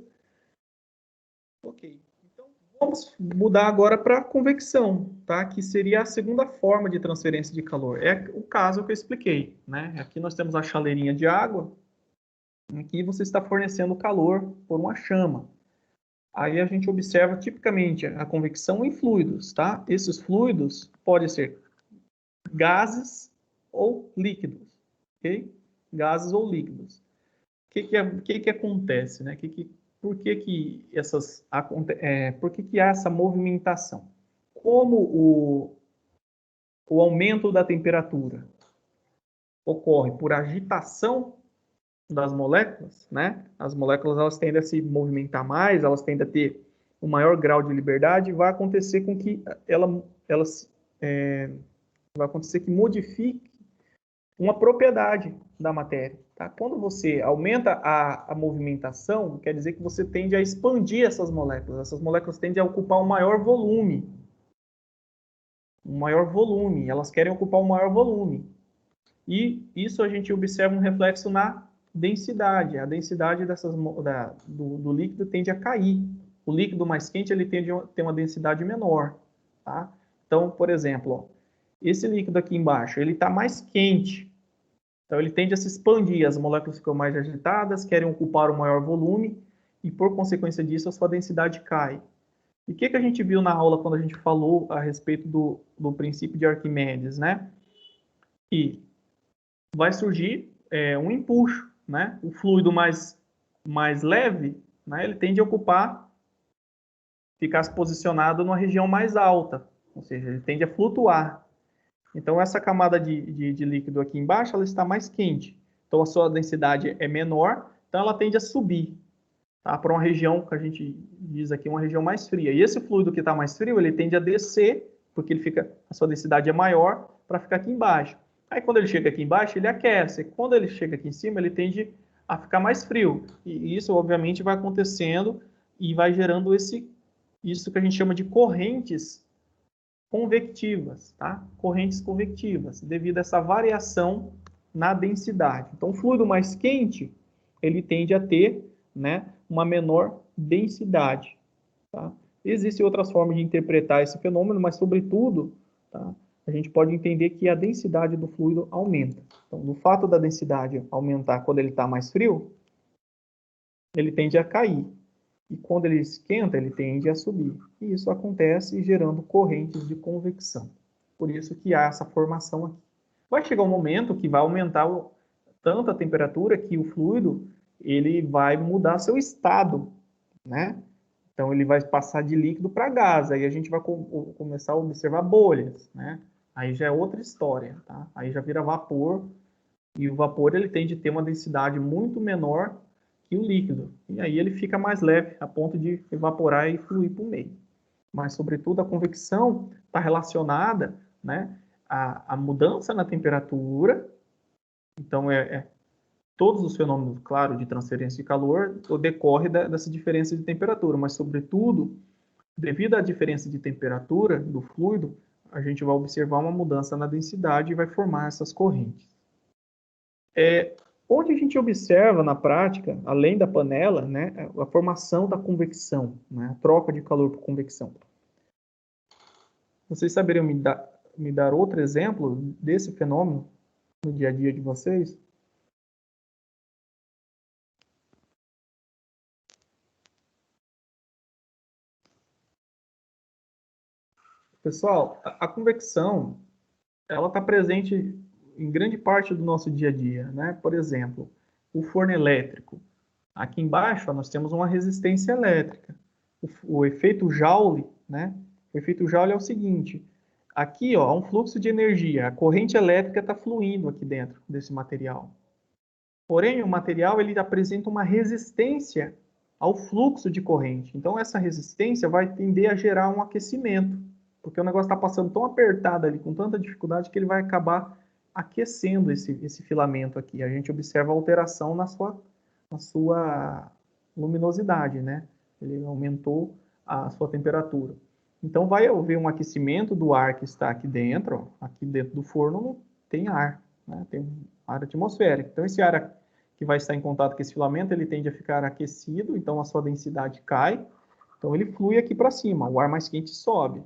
Ok. Então, vamos mudar agora para a convecção, tá? Que seria a segunda forma de transferência de calor. É o caso que eu expliquei, né? Aqui nós temos a chaleirinha de água, aqui você está fornecendo calor por uma chama. Aí a gente observa tipicamente a convecção em fluidos, tá? Esses fluidos podem ser gases ou líquidos, ok? Gases ou líquidos. O que acontece, né? Por que há essa movimentação? Como o aumento da temperatura ocorre por agitação das moléculas, né? As moléculas elas tendem a se movimentar mais, elas tendem a ter um maior grau de liberdade, vai acontecer com que vai acontecer que modifique uma propriedade da matéria. Tá? Quando você aumenta a movimentação, quer dizer que você tende a expandir essas moléculas. Essas moléculas tendem a ocupar um maior volume. Elas querem ocupar um maior volume. E isso a gente observa um reflexo na densidade. A densidade do líquido tende a cair. O líquido mais quente ele tende a ter uma densidade menor. Tá? Então, por exemplo, ó, esse líquido aqui embaixo, ele está mais quente. Então, ele tende a se expandir, as moléculas ficam mais agitadas, querem ocupar um maior volume, e por consequência disso, a sua densidade cai. E o que a gente viu na aula quando a gente falou a respeito do princípio de Arquimedes, né? E vai surgir um empuxo, né? O fluido mais leve, né? Ele tende a ficar se posicionado numa região mais alta, ou seja, ele tende a flutuar. Então, essa camada de líquido aqui embaixo, ela está mais quente. Então, a sua densidade é menor, então ela tende a subir, tá? Para uma região que a gente diz aqui, uma região mais fria. E esse fluido que está mais frio, ele tende a descer, porque a sua densidade é maior, para ficar aqui embaixo. Aí, quando ele chega aqui embaixo, ele aquece. Quando ele chega aqui em cima, ele tende a ficar mais frio. E isso, obviamente, vai acontecendo e vai gerando isso que a gente chama de correntes convectivas, tá? Correntes convectivas, devido a essa variação na densidade. Então, o fluido mais quente, ele tende a ter, né, uma menor densidade, tá? Existem outras formas de interpretar esse fenômeno, mas, sobretudo, tá, a gente pode entender que a densidade do fluido aumenta. Então, no fato da densidade aumentar quando ele está mais frio, ele tende a cair. E quando ele esquenta, ele tende a subir. E isso acontece gerando correntes de convecção. Por isso que há essa formação aqui. Vai chegar um momento que vai aumentar tanto a temperatura que o fluido ele vai mudar seu estado, né? Então, ele vai passar de líquido para gás. Aí a gente vai começar a observar bolhas, né? Aí já é outra história, tá? Aí já vira vapor. E o vapor ele tende a ter uma densidade muito menor que o líquido. E aí ele fica mais leve, a ponto de evaporar e fluir para o meio. Mas, sobretudo, a convecção está relacionada, né, à mudança na temperatura. Então, todos os fenômenos, claro, de transferência de calor decorre dessa diferença de temperatura. Mas, sobretudo, devido à diferença de temperatura do fluido, a gente vai observar uma mudança na densidade e vai formar essas correntes. onde a gente observa na prática, além da panela, né, a formação da convecção, né, a troca de calor por convecção. Vocês saberiam me dar outro exemplo desse fenômeno no dia a dia de vocês? Pessoal, a convecção, ela está presente em grande parte do nosso dia a dia, né? Por exemplo, o forno elétrico. Aqui embaixo, ó, nós temos uma resistência elétrica. O efeito Joule, né? O efeito Joule é o seguinte: aqui, ó, há um fluxo de energia. A corrente elétrica está fluindo aqui dentro desse material. Porém, o material ele apresenta uma resistência ao fluxo de corrente. Então, essa resistência vai tender a gerar um aquecimento, porque o negócio está passando tão apertado ali, com tanta dificuldade, que ele vai acabar aquecendo esse filamento aqui. A gente observa a alteração na sua luminosidade, né? Ele aumentou a sua temperatura. Então, vai haver um aquecimento do ar que está aqui dentro. Ó. Aqui dentro do forno não tem ar, né? Tem ar atmosférico. Então, esse ar que vai estar em contato com esse filamento, ele tende a ficar aquecido, então a sua densidade cai. Então, ele flui aqui para cima. O ar mais quente sobe.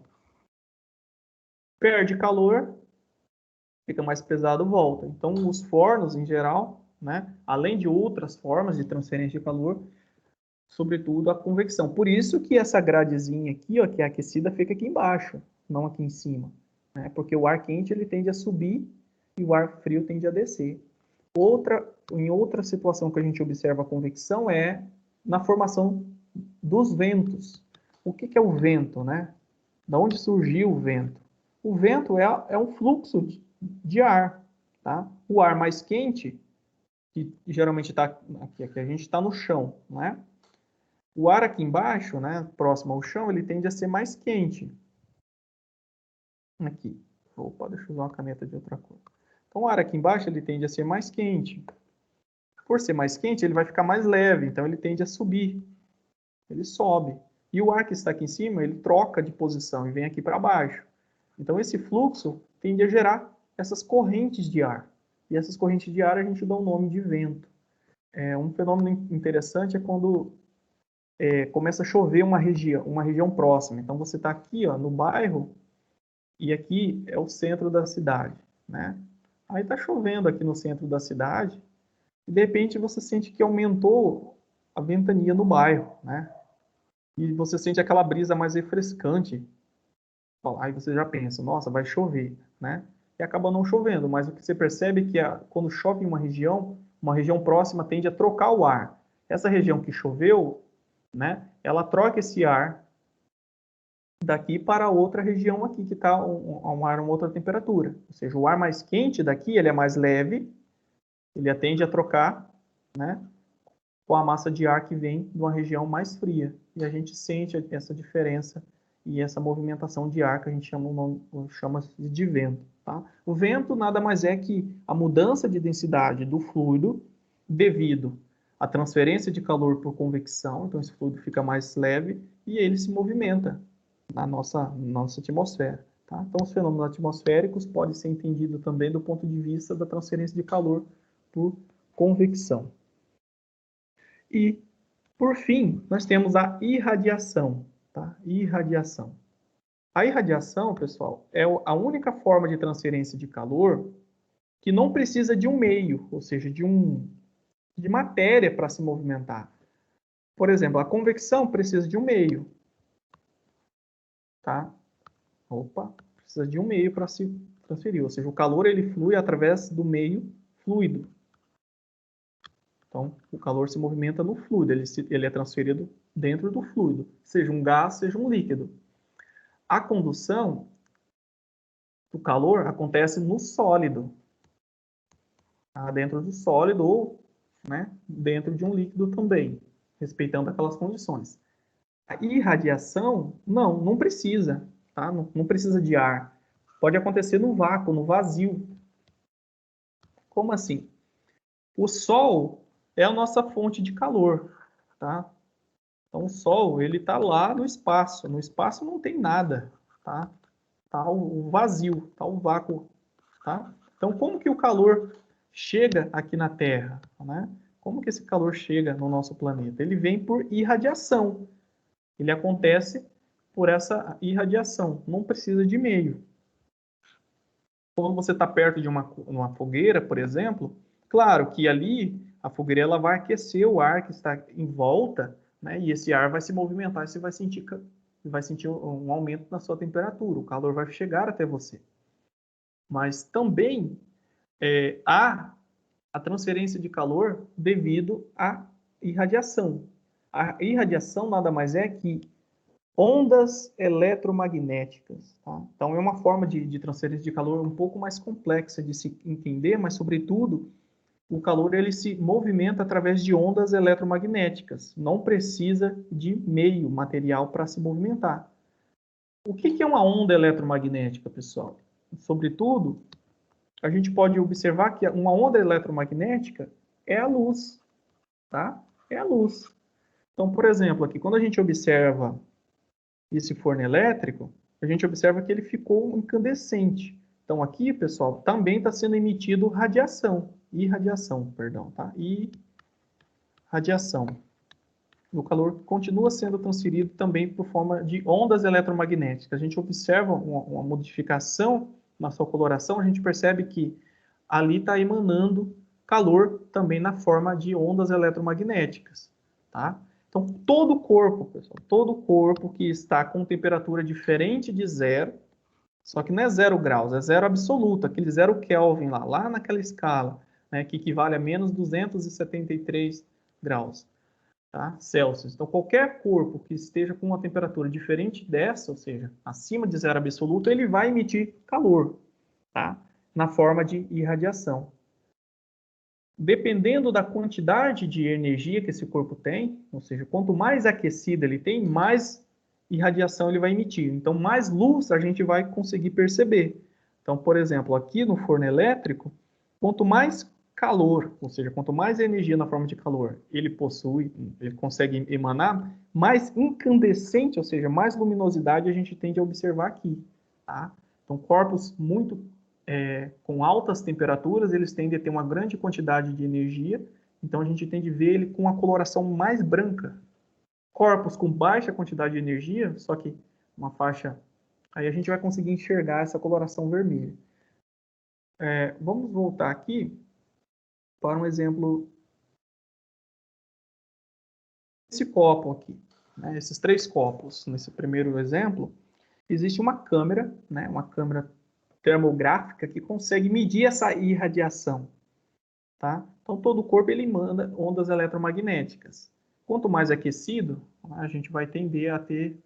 Perde calor, fica mais pesado, volta. Então, os fornos, em geral, né, além de outras formas de transferência de calor, sobretudo a convecção. Por isso que essa gradezinha aqui, ó, que é aquecida, fica aqui embaixo, não aqui em cima. Né? Porque o ar quente ele tende a subir e o ar frio tende a descer. Em outra situação que a gente observa a convecção é na formação dos ventos. O que é o vento, né? Da onde surgiu o vento? O vento é um fluxo de ar, tá? O ar mais quente, que geralmente está aqui, a gente está no chão, né? O ar aqui embaixo, né, próximo ao chão, ele tende a ser mais quente. Aqui. Opa, deixa eu usar uma caneta de outra cor. Então, o ar aqui embaixo, ele tende a ser mais quente. Por ser mais quente, ele vai ficar mais leve, então ele tende a subir. Ele sobe. E o ar que está aqui em cima, ele troca de posição e vem aqui para baixo. Então, esse fluxo tende a gerar essas correntes de ar. E essas correntes de ar a gente dá o nome de vento. Um fenômeno interessante é quando começa a chover uma região próxima. Então, você está aqui, ó, no bairro, e aqui é o centro da cidade, né? Aí está chovendo aqui no centro da cidade, e de repente você sente que aumentou a ventania no bairro, né? E você sente aquela brisa mais refrescante. Aí você já pensa, nossa, vai chover, né? E acaba não chovendo, mas o que você percebe é que quando chove em uma região próxima tende a trocar o ar. Essa região que choveu, né, ela troca esse ar daqui para outra região aqui, que está um ar, uma outra temperatura. Ou seja, o ar mais quente daqui, ele é mais leve, ele tende a trocar, né, com a massa de ar que vem de uma região mais fria. E a gente sente essa diferença e essa movimentação de ar que a gente chama de vento. Tá? O vento nada mais é que a mudança de densidade do fluido devido à transferência de calor por convecção. Então, esse fluido fica mais leve e ele se movimenta na nossa atmosfera. Tá? Então, os fenômenos atmosféricos podem ser entendidos também do ponto de vista da transferência de calor por convecção. E, por fim, nós temos a irradiação. Tá? Irradiação. A irradiação, pessoal, é a única forma de transferência de calor que não precisa de um meio, ou seja, de matéria para se movimentar. Por exemplo, a convecção precisa de um meio. Tá? Opa, precisa de um meio para se transferir, ou seja, o calor ele flui através do meio fluido. Então, o calor se movimenta no fluido, ele é transferido dentro do fluido, seja um gás, seja um líquido. A condução do calor acontece no sólido, tá? Dentro do sólido ou, né, dentro de um líquido também, respeitando aquelas condições. A irradiação, não precisa, tá? Não precisa de ar. Pode acontecer no vácuo, no vazio. Como assim? O Sol é a nossa fonte de calor, tá? Então, o Sol, ele está lá no espaço. No espaço não tem nada, tá? Tá o vazio, tá o vácuo, tá? Então, como que o calor chega aqui na Terra, né? Como que esse calor chega no nosso planeta? Ele vem por irradiação. Ele acontece por essa irradiação, não precisa de meio. Quando você está perto de uma fogueira, por exemplo, claro que ali a fogueira ela vai aquecer o ar que está em volta, né? E esse ar vai se movimentar e você vai sentir um aumento na sua temperatura. O calor vai chegar até você. Mas também há a transferência de calor devido à irradiação. A irradiação nada mais é que ondas eletromagnéticas. Tá? Então, é uma forma de transferência de calor um pouco mais complexa de se entender, mas, sobretudo, o calor ele se movimenta através de ondas eletromagnéticas. Não precisa de meio material para se movimentar. O que é uma onda eletromagnética, pessoal? Sobretudo, a gente pode observar que uma onda eletromagnética é a luz. Tá? É a luz. Então, por exemplo, aqui, quando a gente observa esse forno elétrico, a gente observa que ele ficou incandescente. Então, aqui, pessoal, também está sendo emitido irradiação, tá? Irradiação. O calor continua sendo transferido também por forma de ondas eletromagnéticas. A gente observa uma modificação na sua coloração, a gente percebe que ali está emanando calor também na forma de ondas eletromagnéticas, tá? Então, todo corpo, pessoal, todo corpo que está com temperatura diferente de zero, só que não é 0 graus, é zero absoluto, aquele 0 Kelvin lá naquela escala, né, que equivale a menos 273 graus, tá? Celsius. Então, qualquer corpo que esteja com uma temperatura diferente dessa, ou seja, acima de zero absoluto, ele vai emitir calor, tá? Na forma de irradiação. Dependendo da quantidade de energia que esse corpo tem, ou seja, quanto mais aquecido ele tem, mais irradiação ele vai emitir. Então, mais luz a gente vai conseguir perceber. Então, por exemplo, aqui no forno elétrico, quanto mais calor, ou seja, quanto mais energia na forma de calor ele possui, ele consegue emanar, mais incandescente, ou seja, mais luminosidade a gente tende a observar aqui. Tá? Então, corpos muito com altas temperaturas, eles tendem a ter uma grande quantidade de energia, então a gente tende a ver ele com a coloração mais branca. Corpos com baixa quantidade de energia, só que uma faixa, aí a gente vai conseguir enxergar essa coloração vermelha. Vamos voltar aqui para um exemplo. Esse copo aqui, né, esses 3 copos, nesse primeiro exemplo, existe uma câmera, né, uma câmera termográfica que consegue medir essa irradiação, tá? Então, todo o corpo ele manda ondas eletromagnéticas. Quanto mais aquecido, a gente tende a ter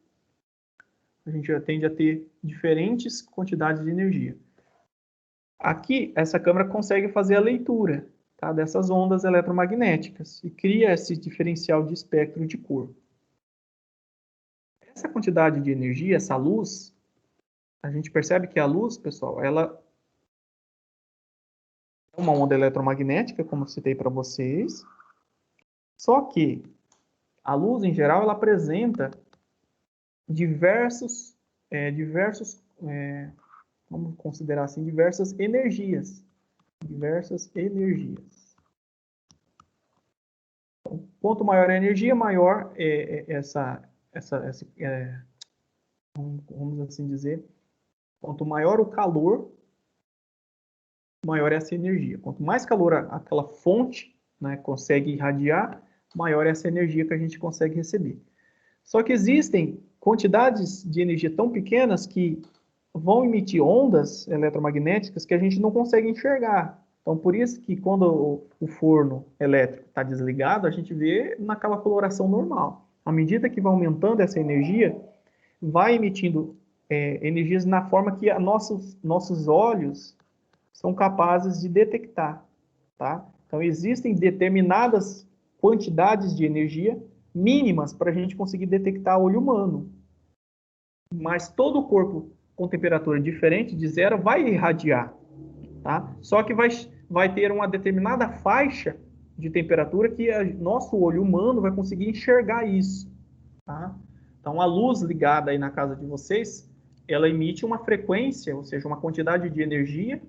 diferentes quantidades de energia. Aqui, essa câmera consegue fazer a leitura, tá, dessas ondas eletromagnéticas e cria esse diferencial de espectro de cor. Essa quantidade de energia, essa luz, a gente percebe que a luz, pessoal, ela é uma onda eletromagnética, como eu citei para vocês, só que a luz, em geral, ela apresenta vamos considerar assim, diversas energias. Então, quanto maior a energia, maior vamos assim dizer, quanto maior o calor, maior é essa energia. Quanto mais calor aquela fonte, né, consegue irradiar, maior é essa energia que a gente consegue receber. Só que existem quantidades de energia tão pequenas que vão emitir ondas eletromagnéticas que a gente não consegue enxergar. Então, por isso que quando o forno elétrico está desligado, a gente vê naquela coloração normal. À medida que vai aumentando essa energia, vai emitindo energias na forma que nossos olhos são capazes de detectar. Tá? Então, existem determinadas quantidades de energia mínimas para a gente conseguir detectar a olho humano. Mas todo o corpo com temperatura diferente de zero vai irradiar. Tá? Só que vai ter uma determinada faixa de temperatura que nosso olho humano vai conseguir enxergar isso. Tá? Então, a luz ligada aí na casa de vocês, ela emite uma frequência, ou seja, uma quantidade de energia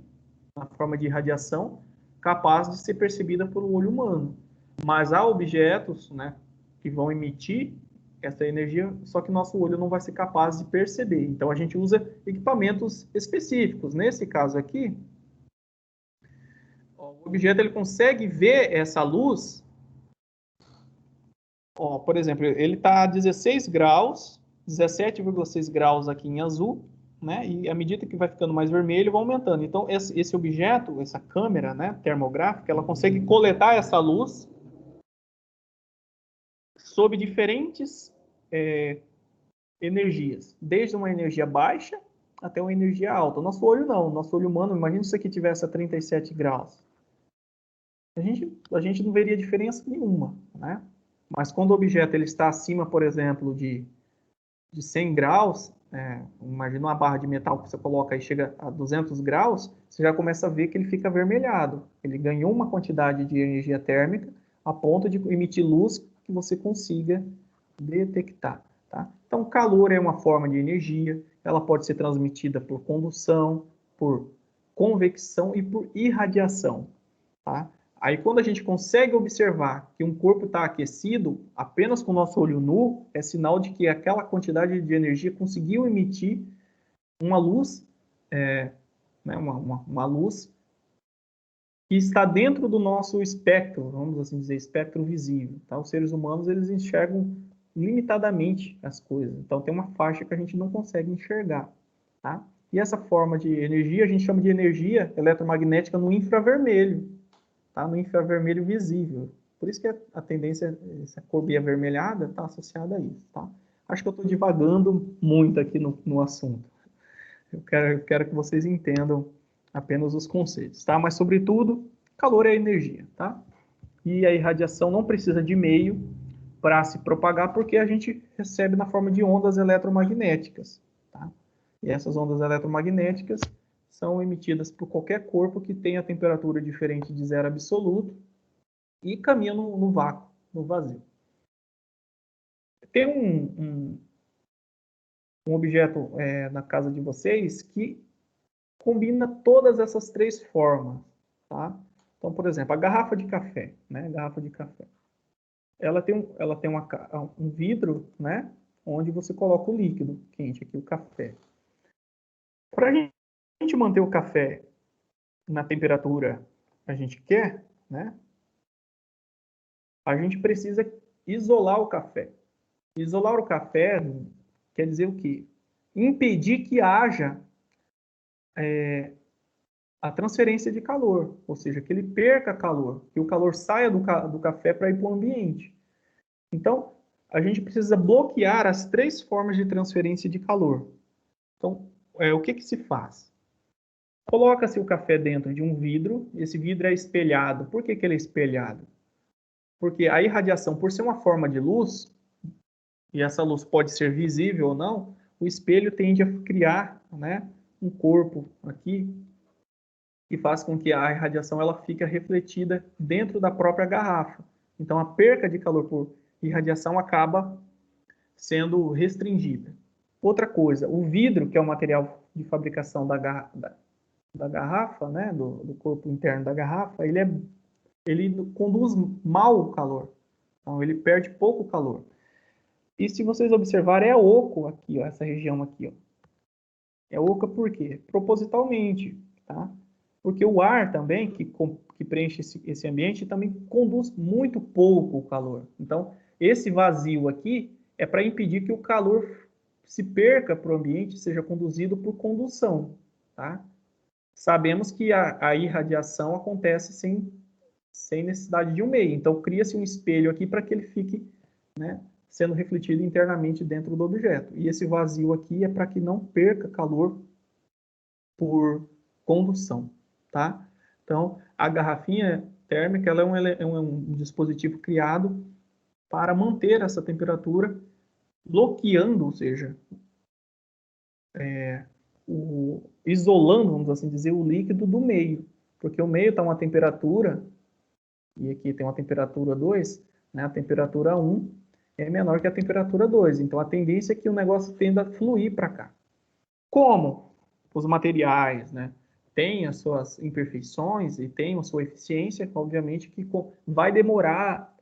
na forma de radiação, capaz de ser percebida pelo olho humano. Mas há objetos, né, que vão emitir essa energia, só que nosso olho não vai ser capaz de perceber. Então, a gente usa equipamentos específicos. Nesse caso aqui, o objeto ele consegue ver essa luz. Ó, por exemplo, ele está a 16 graus, 17,6 graus aqui em azul, né? E à medida que vai ficando mais vermelho, vai aumentando. Então, esse objeto, essa câmera, né, termográfica, ela consegue coletar essa luz sob diferentes energias, desde uma energia baixa até uma energia alta. O nosso olho não, o nosso olho humano, imagina se isso aqui tivesse a 37 graus. A gente não veria diferença nenhuma, né? Mas quando o objeto ele está acima, por exemplo, de 100 graus, imagina uma barra de metal que você coloca e chega a 200 graus, você já começa a ver que ele fica avermelhado. Ele ganhou uma quantidade de energia térmica a ponto de emitir luz que você consiga detectar. Tá? Então, calor é uma forma de energia, ela pode ser transmitida por condução, por convecção e por irradiação. Tá? Aí, quando a gente consegue observar que um corpo está aquecido apenas com o nosso olho nu, é sinal de que aquela quantidade de energia conseguiu emitir uma luz, né, uma luz que está dentro do nosso espectro, vamos assim dizer, espectro visível. Tá? Os seres humanos eles enxergam limitadamente as coisas. Então, tem uma faixa que a gente não consegue enxergar. Tá? E essa forma de energia a gente chama de energia eletromagnética no infravermelho. Tá? No infravermelho visível. Por isso que a tendência, essa cor bem avermelhada, está associada a isso. Tá? Acho que eu estou divagando muito aqui no assunto. Eu quero que vocês entendam apenas os conceitos. Tá? Mas, sobretudo, calor é energia. Tá? E a irradiação não precisa de meio para se propagar, porque a gente recebe na forma de ondas eletromagnéticas. Tá? E essas ondas eletromagnéticas são emitidas por qualquer corpo que tenha temperatura diferente de zero absoluto e caminha no vácuo, no vazio. Tem um objeto na casa de vocês que combina todas essas três formas. Tá? Então, por exemplo, a garrafa de café. Né? Garrafa de café. Ela tem um vidro, né? Onde você coloca o líquido quente, aqui o café. Para a gente manter o café na temperatura que a gente quer, né? A gente precisa isolar o café. Isolar o café quer dizer o quê? Impedir que haja a transferência de calor, ou seja, que ele perca calor, que o calor saia do café para ir para o ambiente. Então, a gente precisa bloquear as três formas de transferência de calor. Então, o que se faz? Coloca-se o café dentro de um vidro, esse vidro é espelhado. Por que ele é espelhado? Porque a irradiação, por ser uma forma de luz, e essa luz pode ser visível ou não, o espelho tende a criar, né, um corpo aqui, que faz com que a irradiação ela fique refletida dentro da própria garrafa. Então, a perca de calor por irradiação acaba sendo restringida. Outra coisa, o vidro, que é o material de fabricação da garrafa, né, do corpo interno da garrafa, ele conduz mal o calor. Então, ele perde pouco calor. E se vocês observarem, é oco aqui, ó, essa região aqui. Ó. É oca por quê? Propositalmente, tá? Porque o ar também, que preenche esse ambiente, também conduz muito pouco o calor. Então, esse vazio aqui é para impedir que o calor se perca para o ambiente, seja conduzido por condução, tá? Sabemos que a irradiação acontece sem necessidade de um meio. Então, cria-se um espelho aqui para que ele fique, né, sendo refletido internamente dentro do objeto. E esse vazio aqui é para que não perca calor por condução, tá? Então, a garrafinha térmica ela é um dispositivo criado para manter essa temperatura, bloqueando, ou seja, isolando, vamos assim dizer, o líquido do meio. Porque o meio está uma temperatura, e aqui tem uma temperatura 2, né? A temperatura 1 é menor que a temperatura 2. Então, a tendência é que o negócio tenda a fluir para cá. Como? Os materiais, né? tem as suas imperfeições e tem a sua eficiência, obviamente que vai demorar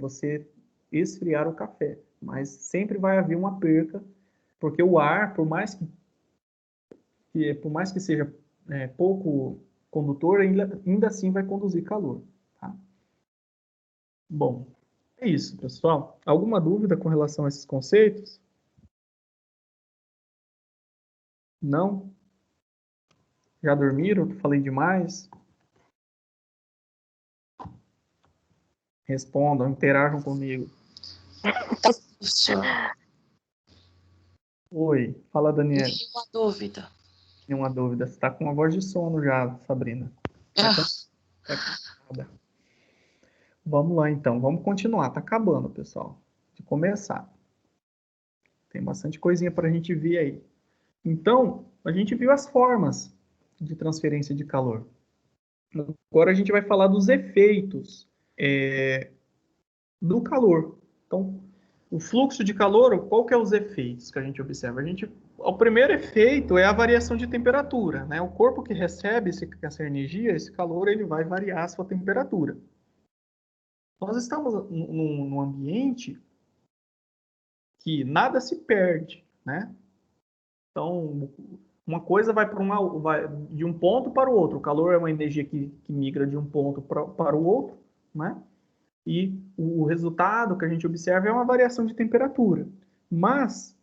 você esfriar o café, mas sempre vai haver uma perca, porque o ar, por mais que seja pouco condutor, ainda assim vai conduzir calor. Tá? Bom, é isso, pessoal. Alguma dúvida com relação a esses conceitos? Não? Já dormiram? Falei demais? Respondam, interajam comigo. Professor, Oi, fala, Daniela. nenhuma dúvida. Nenhuma dúvida. Você está com uma voz de sono já, Sabrina. Tá cansada. Vamos lá, então. Vamos continuar. Tá acabando, pessoal. De começar. Tem bastante coisinha para a gente ver aí. Então, a gente viu as formas de transferência de calor. Agora a gente vai falar dos efeitos do calor. Então, o fluxo de calor, qual que é os efeitos que a gente observa? O primeiro efeito é a variação de temperatura, né? O corpo que recebe essa energia, esse calor, ele vai variar a sua temperatura. Nós estamos num ambiente que nada se perde, né? Então, uma coisa vai de um ponto para o outro. O calor é uma energia que migra de um ponto para o outro, né? E o resultado que a gente observa é uma variação de temperatura. Mas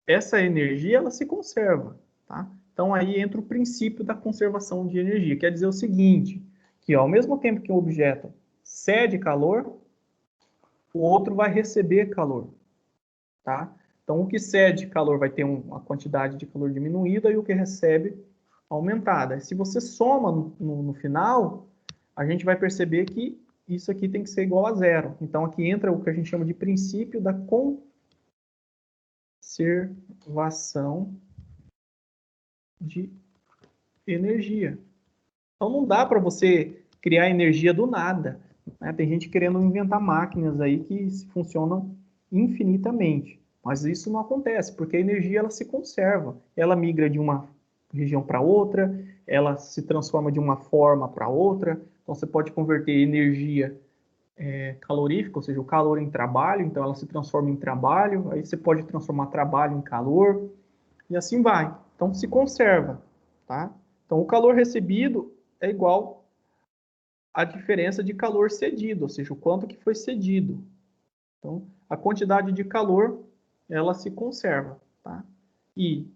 essa energia, ela se conserva, tá? Então, aí entra o princípio da conservação de energia. Quer dizer o seguinte, que ao mesmo tempo que o objeto cede calor, o outro vai receber calor, tá? Então, o que cede calor vai ter uma quantidade de calor diminuída e o que recebe aumentada. Se você soma no final, a gente vai perceber que isso aqui tem que ser igual a zero. Então, aqui entra o que a gente chama de princípio da conservação de energia. Então, não dá para você criar energia do nada, né? Tem gente querendo inventar máquinas aí que funcionam infinitamente. Mas isso não acontece, porque a energia ela se conserva. Ela migra de uma região para outra, ela se transforma de uma forma para outra. Então, você pode converter energia calorífica, ou seja, o calor em trabalho, então ela se transforma em trabalho, aí você pode transformar trabalho em calor, e assim vai. Então, se conserva, tá? Então, o calor recebido é igual à diferença de calor cedido, ou seja, o quanto que foi cedido. Então, a quantidade de calor, ela se conserva, tá? E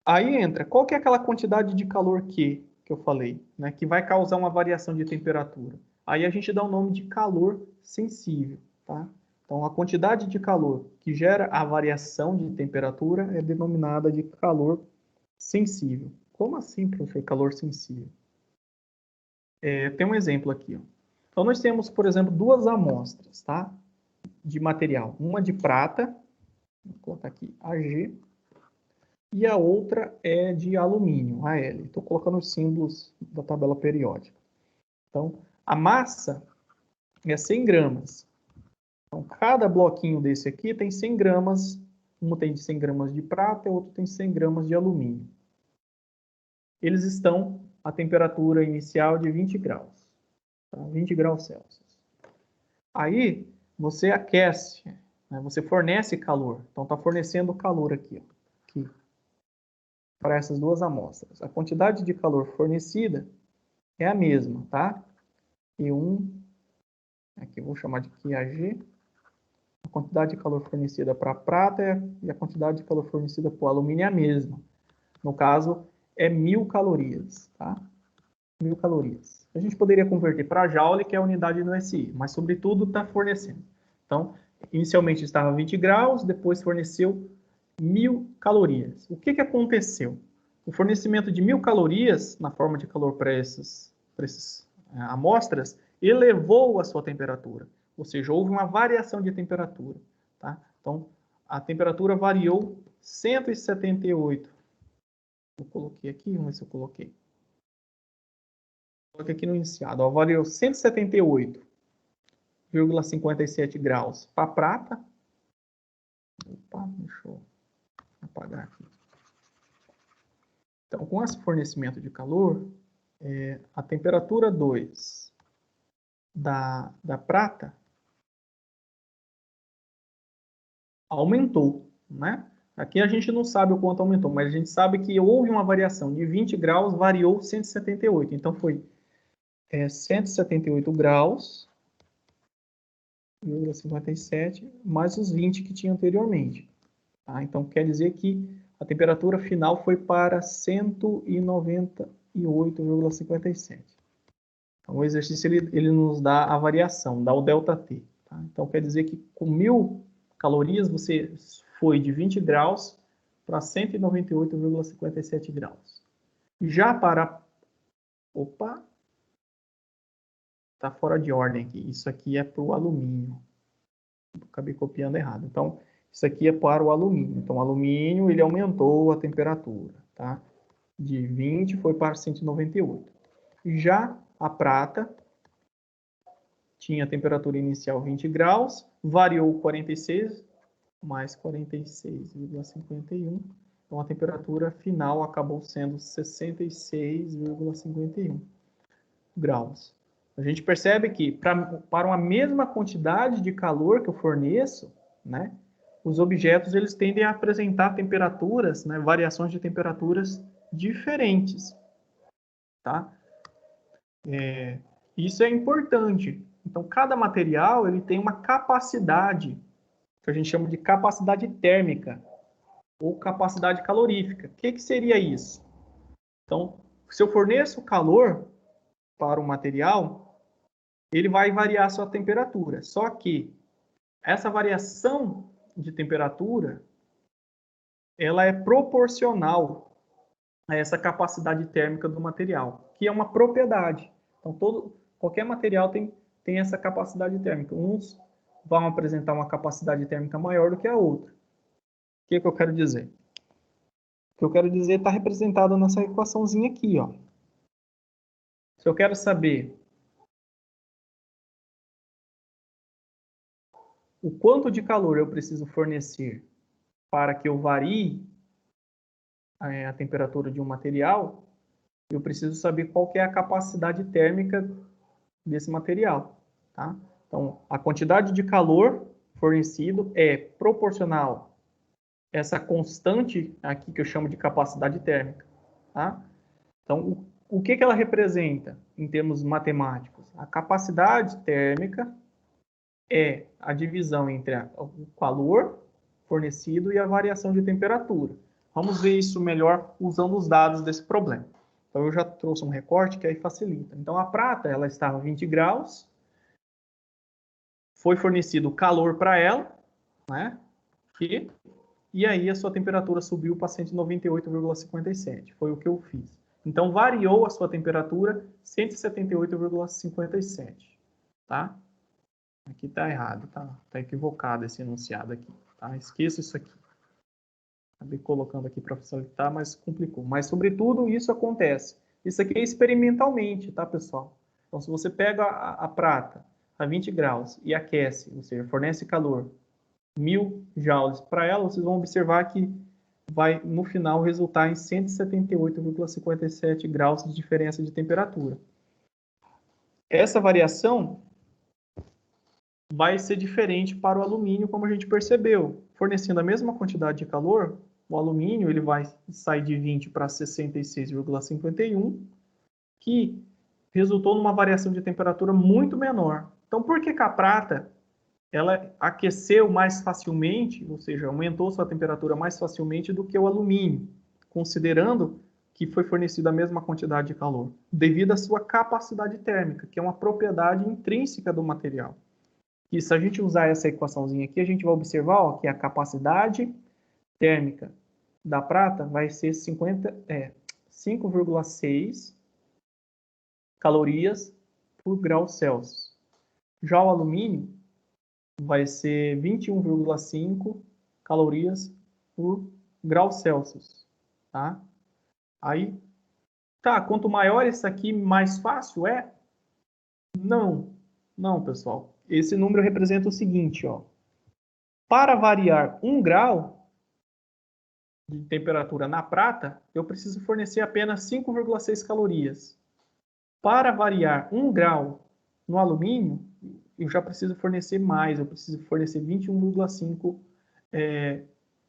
aí entra, qual que é aquela quantidade de calor que eu falei, né? Que vai causar uma variação de temperatura. Aí a gente dá o nome de calor sensível, tá? Então, a quantidade de calor que gera a variação de temperatura é denominada de calor sensível. Como assim, professor, calor sensível? Tem um exemplo aqui, ó. Então, nós temos, por exemplo, duas amostras, tá? De material. Uma de prata, vou colocar aqui AG, e a outra é de alumínio, AL. Estou colocando os símbolos da tabela periódica. Então, a massa é 100 gramas. Então, cada bloquinho desse aqui tem 100 gramas. Um tem 100 gramas de prata e o outro tem 100 gramas de alumínio. Eles estão a temperatura inicial de 20 graus. Tá? 20 graus Celsius. Aí, você aquece, né? Você fornece calor. Então, está fornecendo calor aqui, ó. Aqui, para essas duas amostras. A quantidade de calor fornecida é a mesma, tá? E1, aqui eu vou chamar de QAG. A quantidade de calor fornecida para a prata e a quantidade de calor fornecida para o alumínio é a mesma. No caso, é 1000 calorias, tá? 1000 calorias. A gente poderia converter para joule, que é a unidade do SI, mas, sobretudo, está fornecendo. Então, inicialmente estava 20 graus, depois forneceu 1000 calorias. O que aconteceu? O fornecimento de 1000 calorias, na forma de calor para essas amostras, elevou a sua temperatura. Ou seja, houve uma variação de temperatura. Tá? Então, a temperatura variou 178. Eu coloquei aqui, vamos ver se eu coloquei. Coloquei aqui no iniciado. Ó, variou 178,57 graus para prata. Opa, deixa eu apagar aqui. Então, com esse fornecimento de calor, a temperatura 2 da prata aumentou, né? Aqui a gente não sabe o quanto aumentou, mas a gente sabe que houve uma variação de 20 graus, variou 178. Então, foi 178 graus, 0,57, mais os 20 que tinha anteriormente. Tá? Então, quer dizer que a temperatura final foi para 198,57. Então, o exercício ele nos dá a variação, dá o ΔT. Tá? Então, quer dizer que com 1000 calorias, você foi de 20 graus para 198,57 graus. Já para... Opa! Está fora de ordem aqui. Isso aqui é para o alumínio. Acabei copiando errado. Então, isso aqui é para o alumínio. Então, o alumínio, ele aumentou a temperatura, tá? De 20 foi para 198. Já a prata tinha a temperatura inicial 20 graus, variou 46, mais 46,51. Então, a temperatura final acabou sendo 66,51 graus. A gente percebe que para uma mesma quantidade de calor que eu forneço, né, os objetos eles tendem a apresentar temperaturas, né, variações de temperaturas diferentes, tá? Isso é importante. Então, cada material ele tem uma capacidade que a gente chama de capacidade térmica ou capacidade calorífica. O que seria isso? Então, se eu forneço calor para o material, ele vai variar a sua temperatura. Só que essa variação de temperatura, ela é proporcional a essa capacidade térmica do material, que é uma propriedade. Então, qualquer material tem essa capacidade térmica. Uns vão apresentar uma capacidade térmica maior do que a outra. O que eu quero dizer? O que eu quero dizer está representado nessa equaçãozinha aqui, ó. Se eu quero saber o quanto de calor eu preciso fornecer para que eu varie a temperatura de um material, eu preciso saber qual que é a capacidade térmica desse material, tá? Então, a quantidade de calor fornecido é proporcional a essa constante aqui que eu chamo de capacidade térmica, tá? Então, o que ela representa em termos matemáticos? A capacidade térmica é a divisão entre o calor fornecido e a variação de temperatura. Vamos ver isso melhor usando os dados desse problema. Então, eu já trouxe um recorte que aí facilita. Então, a prata, ela estava a 20 graus, foi fornecido calor para ela, né? E aí a sua temperatura subiu para 198,57. Foi o que eu fiz. Então, variou a sua temperatura 178,57, tá? Aqui está errado, tá equivocado esse enunciado aqui, tá? Esqueça isso aqui. Acabei colocando aqui para facilitar, mas complicou. Mas, sobretudo, isso acontece. Isso aqui é experimentalmente, tá, pessoal? Então, se você pega a prata a 20 graus e aquece, ou seja, fornece calor, 1000 joules para ela, vocês vão observar que vai, no final, resultar em 178,57 graus de diferença de temperatura. Essa variação vai ser diferente para o alumínio, como a gente percebeu. Fornecendo a mesma quantidade de calor, o alumínio ele vai sair de 20 para 66,51, que resultou numa variação de temperatura muito menor. Então, por que a prata ela aqueceu mais facilmente, ou seja, aumentou sua temperatura mais facilmente do que o alumínio, considerando que foi fornecida a mesma quantidade de calor, devido à sua capacidade térmica, que é uma propriedade intrínseca do material. E se a gente usar essa equaçãozinha aqui, a gente vai observar ó, que a capacidade térmica da prata vai ser 5,6 calorias por grau Celsius. Já o alumínio vai ser 21,5 calorias por grau Celsius, tá? Aí, tá, quanto maior isso aqui, mais fácil é? Não, pessoal. Esse número representa o seguinte, ó. Para variar 1 grau, de temperatura na prata, eu preciso fornecer apenas 5,6 calorias. Para variar 1 grau no alumínio, eu já preciso fornecer mais, eu preciso fornecer 21,5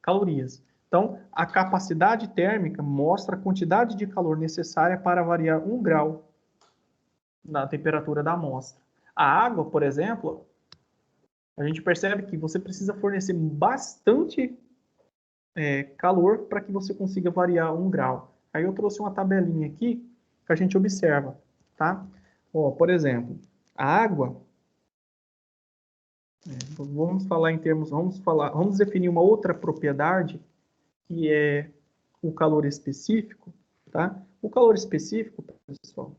calorias. Então, a capacidade térmica mostra a quantidade de calor necessária para variar 1 grau na temperatura da amostra. A água, por exemplo, a gente percebe que você precisa fornecer bastante calor para que você consiga variar 1 grau. Aí eu trouxe uma tabelinha aqui que a gente observa, tá? Ó, por exemplo, a água, vamos falar em termos, vamos definir uma outra propriedade que é o calor específico, tá? O calor específico, pessoal,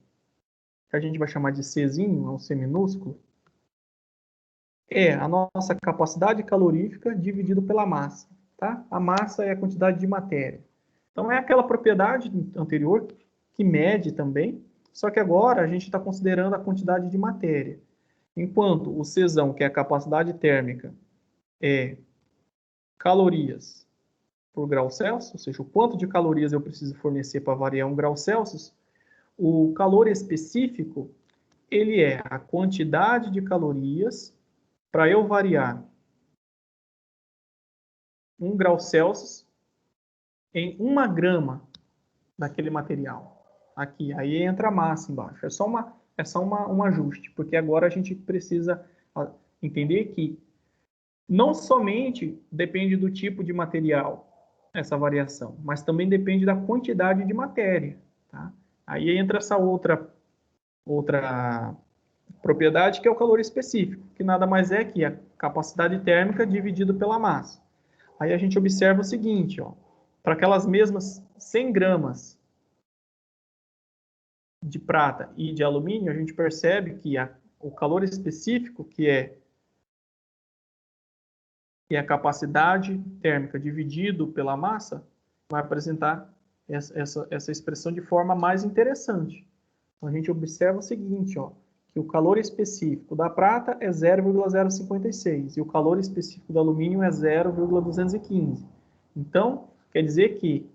que a gente vai chamar de Czinho, é um C minúsculo, é a nossa capacidade calorífica dividido pela massa, tá? A massa é a quantidade de matéria. Então, é aquela propriedade anterior que mede também, só que agora a gente está considerando a quantidade de matéria. Enquanto o Czão, que é a capacidade térmica, é calorias por grau Celsius, ou seja, o quanto de calorias eu preciso fornecer para variar 1 grau Celsius, o calor específico, ele é a quantidade de calorias para eu variar 1 grau Celsius em 1 grama daquele material. Aqui, aí entra a massa embaixo. É só um ajuste, porque agora a gente precisa entender que não somente depende do tipo de material essa variação, mas também depende da quantidade de matéria, tá? Aí entra essa outra propriedade, que é o calor específico, que nada mais é que a capacidade térmica dividido pela massa. Aí a gente observa o seguinte, ó, para aquelas mesmas 100 gramas de prata e de alumínio, a gente percebe que o calor específico, que é a capacidade térmica dividido pela massa, vai apresentar essa expressão de forma mais interessante. Então, a gente observa o seguinte, ó, que o calor específico da prata é 0,056 e o calor específico do alumínio é 0,215. Então, quer dizer que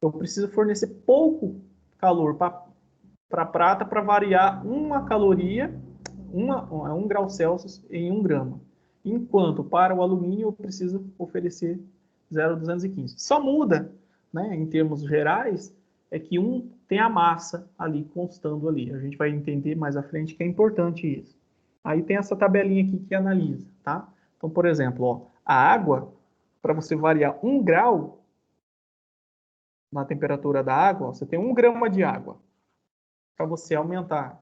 eu preciso fornecer pouco calor para a prata para variar 1 caloria, 1 grau Celsius em 1 grama. Enquanto para o alumínio eu preciso oferecer 0,215. Só muda, né, em termos gerais, é que um tem a massa ali constando ali. A gente vai entender mais à frente que é importante isso. Aí tem essa tabelinha aqui que analisa, tá? Então, por exemplo, ó, a água, para você variar 1 grau na temperatura da água, ó, você tem 1 grama de água. Para você aumentar,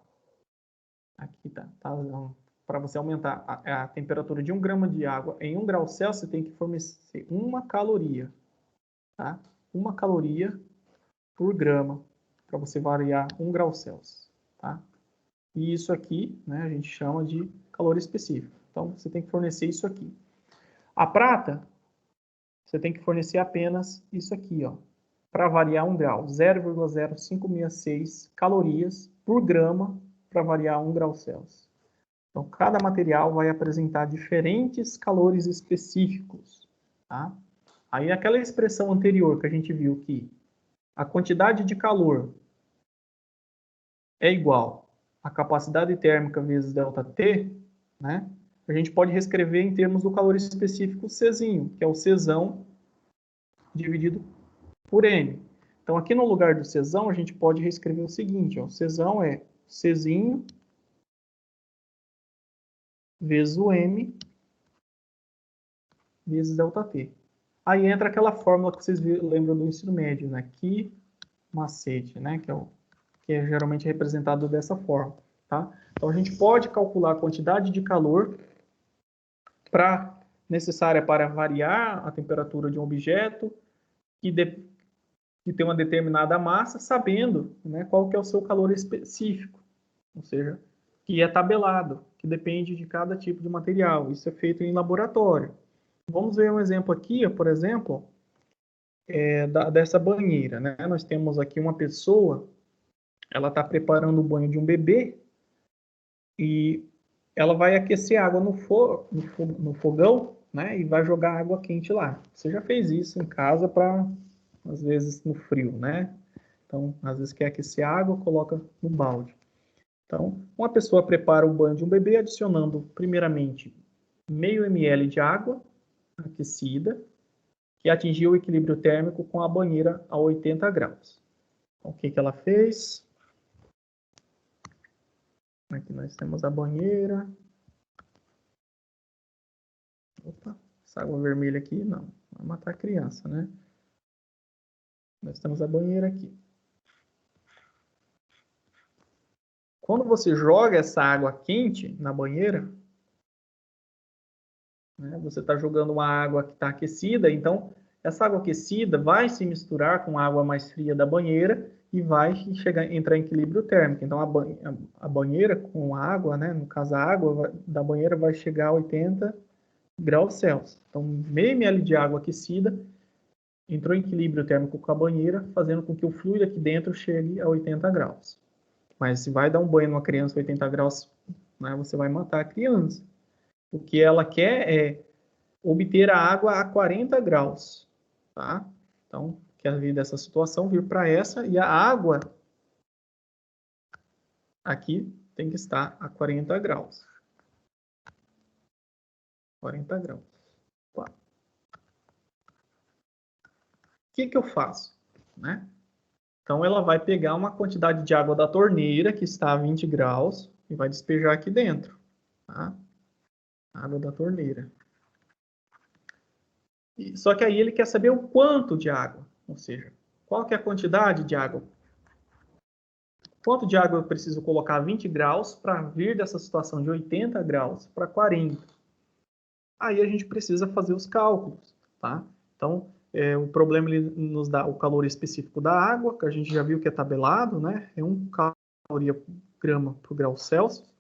aqui tá para você aumentar a temperatura de 1 grama de água em 1 grau Celsius, você tem que fornecer 1 caloria, tá? 1 caloria por grama, para você variar 1 grau Celsius, tá? E isso aqui, né, a gente chama de calor específico. Então, você tem que fornecer isso aqui. A prata, você tem que fornecer apenas isso aqui, ó, para variar 1 grau, 0,0566 calorias por grama para variar 1 grau Celsius. Então, cada material vai apresentar diferentes calores específicos, tá? Aí, aquela expressão anterior que a gente viu que a quantidade de calor é igual à capacidade térmica vezes ΔT, né? A gente pode reescrever em termos do calor específico Czinho, que é o Czão dividido por N. Então, aqui no lugar do Czão, a gente pode reescrever o seguinte, ó, Czão é Czinho vezes o M vezes ΔT. Aí entra aquela fórmula que vocês lembram do ensino médio, né? Que macete, né? Que é geralmente representado dessa forma, tá? Então, a gente pode calcular a quantidade de calor necessária para variar a temperatura de um objeto que tem uma determinada massa, sabendo, né, qual que é o seu calor específico, ou seja, que é tabelado, que depende de cada tipo de material. Isso é feito em laboratório. Vamos ver um exemplo aqui, por exemplo, dessa banheira, né? Nós temos aqui uma pessoa, ela está preparando o banho de um bebê e ela vai aquecer água no fogão né, e vai jogar água quente lá. Você já fez isso em casa para, às vezes, no frio, né? Então, às vezes quer aquecer a água, coloca no balde. Então, uma pessoa prepara o banho de um bebê adicionando, primeiramente, meio ml de água aquecida, que atingiu o equilíbrio térmico com a banheira a 80 graus. Então, o que ela fez? Aqui nós temos a banheira. Opa, essa água vermelha aqui, não. Vai matar a criança, né? Nós temos a banheira aqui. Quando você joga essa água quente na banheira, né, você está jogando uma água que está aquecida, então essa água aquecida vai se misturar com a água mais fria da banheira e vai entrar em equilíbrio térmico. Então a banheira com a água, né, no caso a água da banheira vai chegar a 80 graus Celsius. Então meio ml de água aquecida entrou em equilíbrio térmico com a banheira, fazendo com que o fluido aqui dentro chegue a 80 graus. Mas se vai dar um banho numa criança a 80 graus, né, você vai matar a criança. O que ela quer é obter a água a 40 graus, tá? Então, quer vir dessa situação, vir para essa, e a água aqui tem que estar a 40 graus. 40 graus. Tá. O que eu faço, né? Então, ela vai pegar uma quantidade de água da torneira, que está a 20 graus, e vai despejar aqui dentro, tá? Água da torneira. Só que aí ele quer saber o quanto de água, ou seja, qual que é a quantidade de água. Quanto de água eu preciso colocar a 20 graus para vir dessa situação de 80 graus para 40? Aí a gente precisa fazer os cálculos, tá? Então, o problema ele nos dá o calor específico da água, que a gente já viu que é tabelado, né? É 1 caloria por grama por grau Celsius.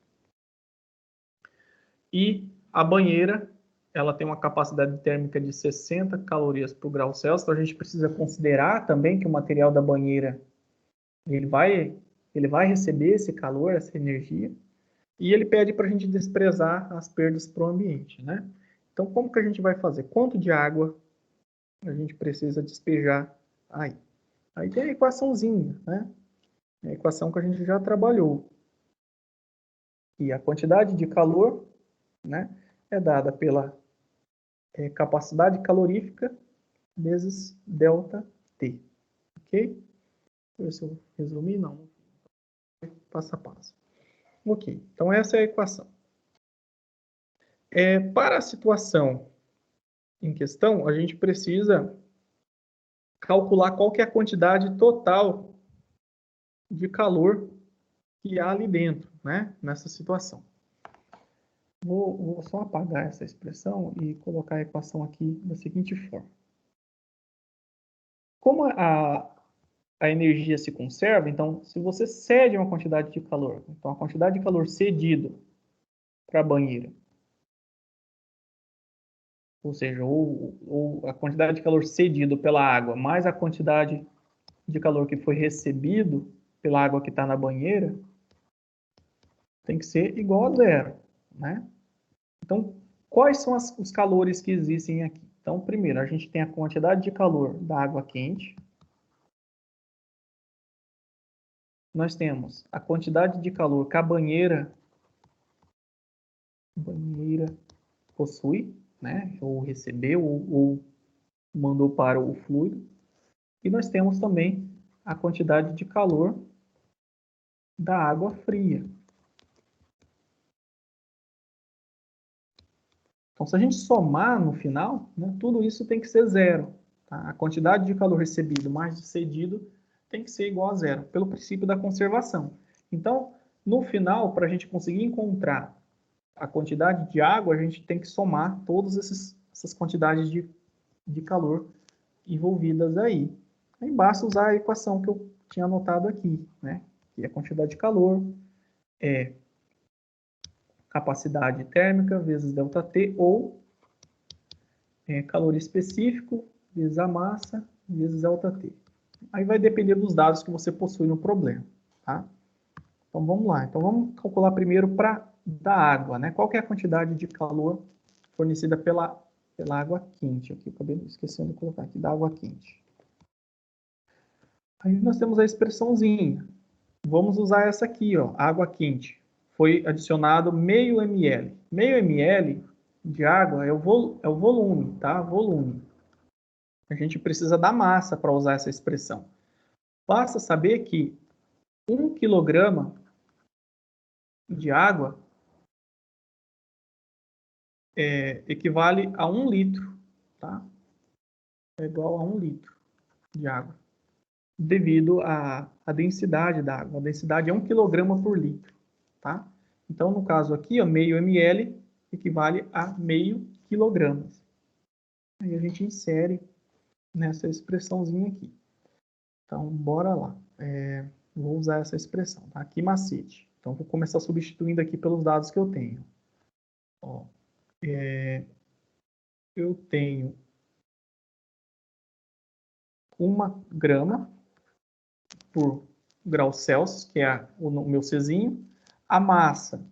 E a banheira, ela tem uma capacidade térmica de 60 calorias por grau Celsius, então a gente precisa considerar também que o material da banheira, ele vai receber esse calor, essa energia, e ele pede para a gente desprezar as perdas para o ambiente, né? Então, como que a gente vai fazer? Quanto de água a gente precisa despejar aí? Aí tem a equaçãozinha, né? A equação que a gente já trabalhou. E a quantidade de calor, né, é dada pela capacidade calorífica vezes ΔT. Ok? Deixa eu ver se eu resumi. Não. Passo a passo. Ok. Então, essa é a equação. Para a situação em questão, a gente precisa calcular qual que é a quantidade total de calor que há ali dentro, né, nessa situação. Vou só apagar essa expressão e colocar a equação aqui da seguinte forma. Como a energia se conserva, então, se você cede uma quantidade de calor, então a quantidade de calor cedido para a banheira, ou seja, ou a quantidade de calor cedido pela água, mais a quantidade de calor que foi recebido pela água que está na banheira, tem que ser igual a zero, né? Então, quais são os calores que existem aqui? Então, primeiro, a gente tem a quantidade de calor da água quente. Nós temos a quantidade de calor que a banheira possui, né? Ou recebeu, ou mandou para o fluido. E nós temos também a quantidade de calor da água fria. Então, se a gente somar no final, né, tudo isso tem que ser zero. Tá? A quantidade de calor recebido mais de cedido tem que ser igual a zero, pelo princípio da conservação. Então, no final, para a gente conseguir encontrar a quantidade de água, a gente tem que somar todas essas quantidades de calor envolvidas aí. Aí basta usar a equação que eu tinha anotado aqui, né? Que é a quantidade de calor é capacidade térmica vezes ΔT, ou calor específico vezes a massa vezes ΔT. Aí vai depender dos dados que você possui no problema, tá? Então vamos lá. Então vamos calcular primeiro da água, né? Qual que é a quantidade de calor fornecida pela pela água quente. Aqui eu acabei esquecendo de colocar aqui, da água quente. Aí nós temos a expressãozinha. Vamos usar essa aqui, ó, água quente. Foi adicionado meio ml. Meio ml de água é o volume, tá? Volume. A gente precisa da massa para usar essa expressão. Basta saber que 1 quilograma de água equivale a 1 litro, tá? É igual a 1 litro de água, devido à densidade da água. A densidade é 1 quilograma por litro, tá? Então, no caso aqui, ó, meio ml equivale a meio quilograma. Aí a gente insere nessa expressãozinha aqui. Então, bora lá. Vou usar essa expressão, tá? Aqui, macete. Então, vou começar substituindo aqui pelos dados que eu tenho. Ó, eu tenho 1 grama por grau Celsius, que é o meu Czinho. A massa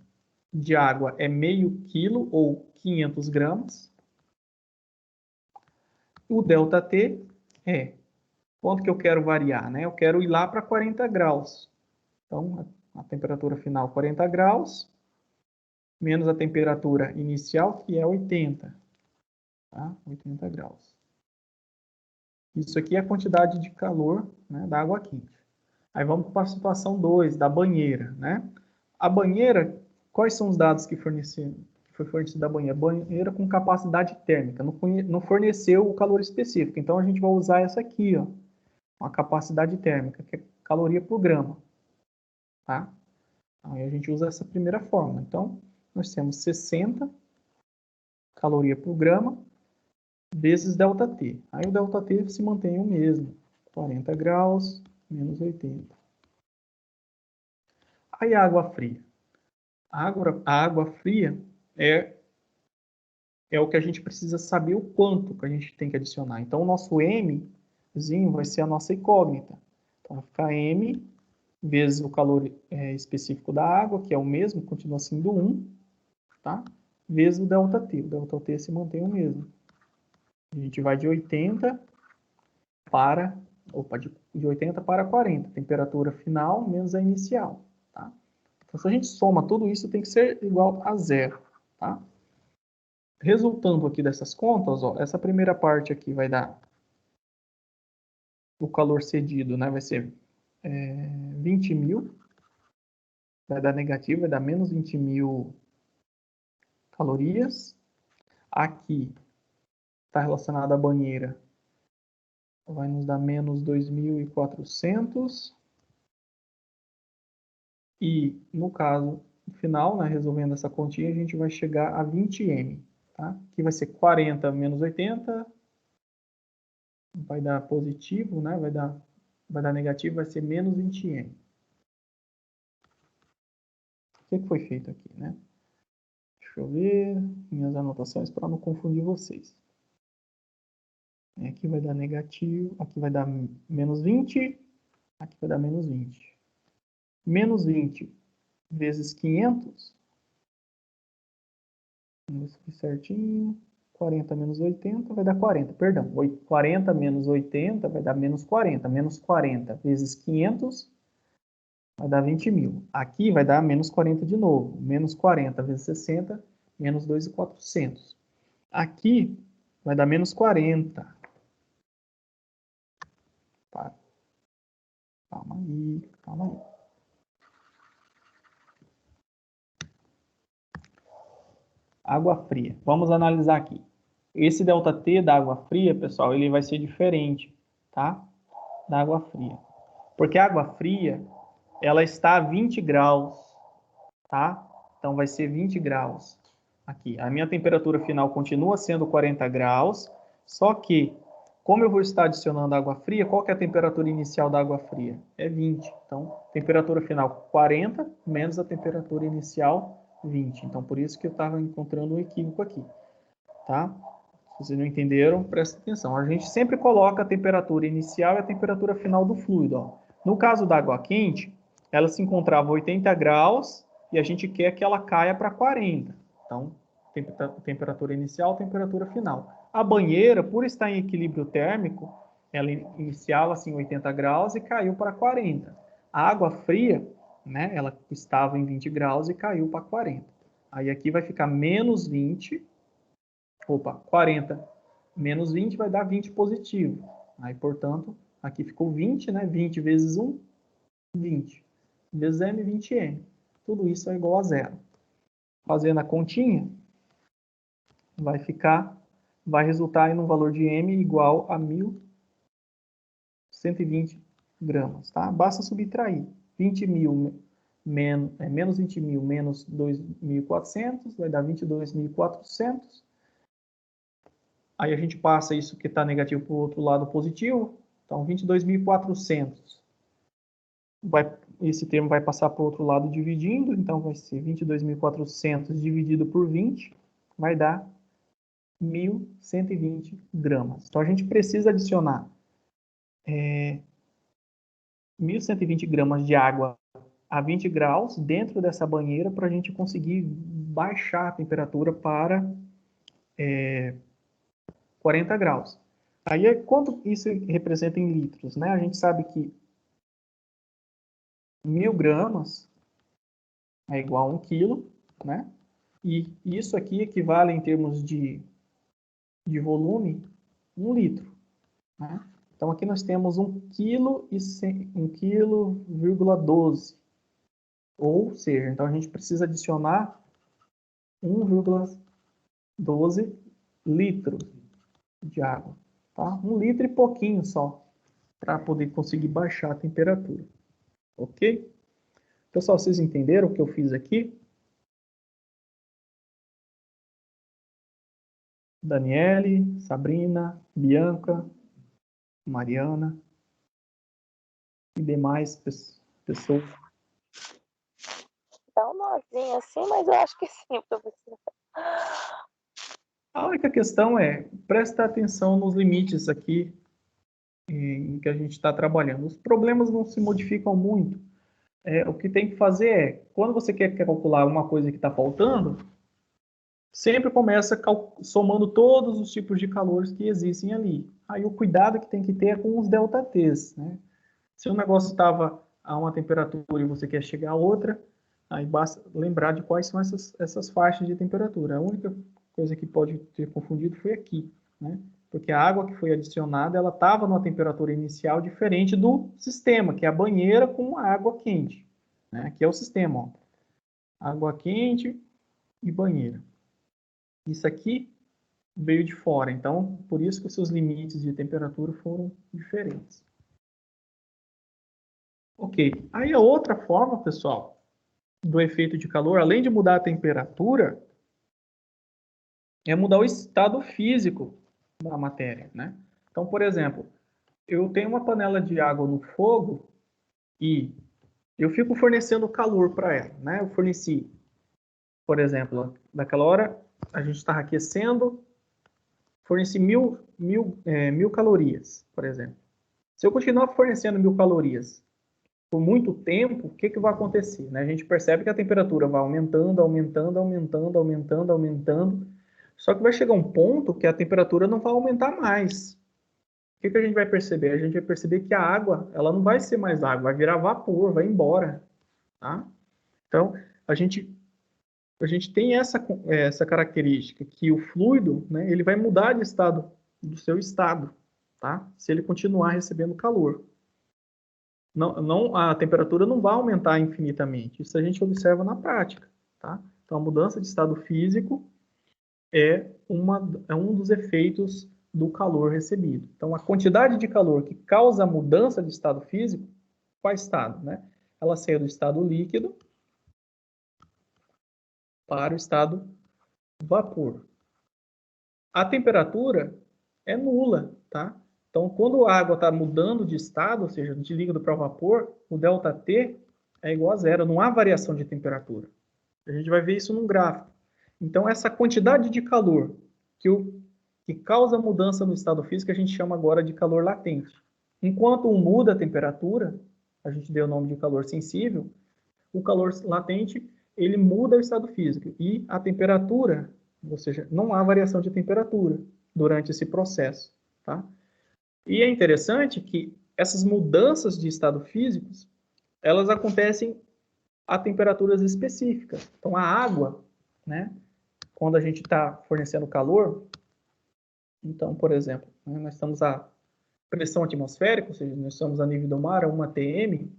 de água é meio quilo ou 500 gramas. O ΔT é quanto que eu quero variar, né? Eu quero ir lá para 40 graus. Então, a temperatura final 40 graus, menos a temperatura inicial, que é 80. Tá? 80 graus. Isso aqui é a quantidade de calor, né, da água quente. Aí vamos para a situação 2, da banheira, né? A banheira, quais são os dados que foi fornecido da banheira? Banheira com capacidade térmica, não forneceu o calor específico. Então, a gente vai usar essa aqui, ó, a capacidade térmica, que é caloria por grama. Tá? Aí a gente usa essa primeira fórmula. Então, nós temos 60 caloria por grama vezes ΔT. Aí o ΔT se mantém o mesmo, 40 graus menos 80. Aí a água fria. A água fria é o que a gente precisa saber o quanto que a gente tem que adicionar. Então, o nosso Mzinho vai ser a nossa incógnita. Então, vai ficar M vezes o calor específico da água, que é o mesmo, continua sendo 1, tá? Vezes o ΔT. O ΔT se mantém o mesmo. A gente vai de 80 para 40. Temperatura final menos a inicial, tá? Então, se a gente soma tudo isso, tem que ser igual a 0, tá? Resultando aqui dessas contas, ó, essa primeira parte aqui vai dar o calor cedido, né? Vai ser 20.000. Vai dar negativo, vai dar menos 20.000 calorias. Aqui está relacionado à banheira, vai nos dar menos 2.400. E no caso final, né, resolvendo essa continha, a gente vai chegar a 20 M. Tá? Aqui vai ser 40 menos 80, vai dar positivo, né? Vai dar negativo, vai ser menos 20 M. O que foi feito aqui, né? Deixa eu ver minhas anotações para não confundir vocês. Aqui vai dar negativo, aqui vai dar menos 20, aqui vai dar menos 20. Menos 20 vezes 500, vamos ver certinho, 40 menos 80 vai dar 40, perdão, 40 menos 80 vai dar menos 40, menos 40 vezes 500 vai dar 20.000. Aqui vai dar menos 40 de novo, menos 40 vezes 60, menos 2.400. Aqui vai dar menos 40. Tá. Calma aí, calma aí. Água fria. Vamos analisar aqui. Esse ΔT da água fria, pessoal, ele vai ser diferente, tá? Da água fria. Porque a água fria, ela está a 20 graus, tá? Então, vai ser 20 graus aqui. A minha temperatura final continua sendo 40 graus, só que, como eu vou estar adicionando água fria, qual que é a temperatura inicial da água fria? É 20. Então, temperatura final 40 menos a temperatura inicial 20. Então, por isso que eu estava encontrando um equívoco aqui, tá? Se vocês não entenderam, presta atenção. A gente sempre coloca a temperatura inicial e a temperatura final do fluido, ó. No caso da água quente, ela se encontrava a 80 graus e a gente quer que ela caia para 40. Então, temperatura inicial, temperatura final. A banheira, por estar em equilíbrio térmico, ela iniciava assim 80 graus e caiu para 40. A água fria, né, ela estava em 20 graus e caiu para 40. Aí aqui vai ficar menos 20, 40 menos 20 vai dar 20 positivo. Aí, portanto, aqui ficou 20, né? 20 vezes 1, 20. Vezes M, 20M. Tudo isso é igual a zero. Fazendo a continha, vai resultar aí no valor de M igual a 1.120 gramas, tá? Basta subtrair 20.000 menos 20.000 menos 2.400, vai dar 22.400. Aí a gente passa isso que está negativo para o outro lado positivo. Então, 22.400. Esse termo vai passar para o outro lado dividindo. Então, vai ser 22.400 dividido por 20. Vai dar 1.120 gramas. Então, a gente precisa adicionar 1.120 gramas de água a 20 graus dentro dessa banheira para a gente conseguir baixar a temperatura para 40 graus. Aí, quanto isso representa em litros, né? A gente sabe que 1.000 gramas é igual a 1 quilo, né? E isso aqui equivale em termos de volume, 1 litro, né? Então, aqui nós temos 1,12 kg. Ou seja, então a gente precisa adicionar 1,12 litros de água, tá? 1 litro e pouquinho só, para poder conseguir baixar a temperatura, ok? Pessoal, vocês entenderam o que eu fiz aqui? Daniele, Sabrina, Bianca, Mariana e demais pessoas. Dá um nozinho assim, mas eu acho que sim, professor. A única questão é, presta atenção nos limites aqui em que a gente está trabalhando. Os problemas não se modificam muito. O que tem que fazer é, quando você quer calcular uma coisa que está faltando, sempre começa somando todos os tipos de calores que existem ali. Aí o cuidado que tem que ter é com os ΔTs, né? Se o negócio estava a uma temperatura e você quer chegar a outra, aí basta lembrar de quais são essas faixas de temperatura. A única coisa que pode ter confundido foi aqui, né? Porque a água que foi adicionada, ela estava numa temperatura inicial diferente do sistema, que é a banheira com a água quente, né? Aqui é o sistema, ó. Água quente e banheira. Isso aqui veio de fora, então por isso que os seus limites de temperatura foram diferentes. Ok, aí a outra forma, pessoal, do efeito de calor, além de mudar a temperatura, é mudar o estado físico da matéria, né? Então, por exemplo, eu tenho uma panela de água no fogo e eu fico fornecendo calor para ela, né? Eu forneci, por exemplo, naquela hora a gente estava aquecendo, forneci 1.000 calorias, por exemplo. Se eu continuar fornecendo 1.000 calorias por muito tempo, o que vai acontecer, né? A gente percebe que a temperatura vai aumentando, aumentando, aumentando, aumentando, aumentando, só que vai chegar um ponto que a temperatura não vai aumentar mais. O que a gente vai perceber? A gente vai perceber que a água, ela não vai ser mais água, vai virar vapor, vai embora, tá? Então, a gente tem essa característica, que o fluido, né, ele vai mudar de estado, do seu estado, tá? Se ele continuar recebendo calor. A temperatura não vai aumentar infinitamente. Isso a gente observa na prática, tá? Então, a mudança de estado físico é um dos efeitos do calor recebido. Então, a quantidade de calor que causa a mudança de estado físico, qual estado, né? Ela saiu do estado líquido para o estado vapor. A temperatura é nula, tá? Então, quando a água está mudando de estado, ou seja, de líquido para vapor, o ΔT é igual a zero, não há variação de temperatura. A gente vai ver isso num gráfico. Então, essa quantidade de calor que causa mudança no estado físico, a gente chama agora de calor latente. Enquanto muda a temperatura, a gente deu o nome de calor sensível, o calor latente, ele muda o estado físico. E a temperatura, ou seja, não há variação de temperatura. durante esse processo, tá? E é interessante que essas mudanças de estado físicos, elas acontecem a temperaturas específicas. Então, a água, né, quando a gente está fornecendo calor, então, por exemplo, né, nós estamos a pressão atmosférica, ou seja, nós estamos a nível do mar, a 1 atm,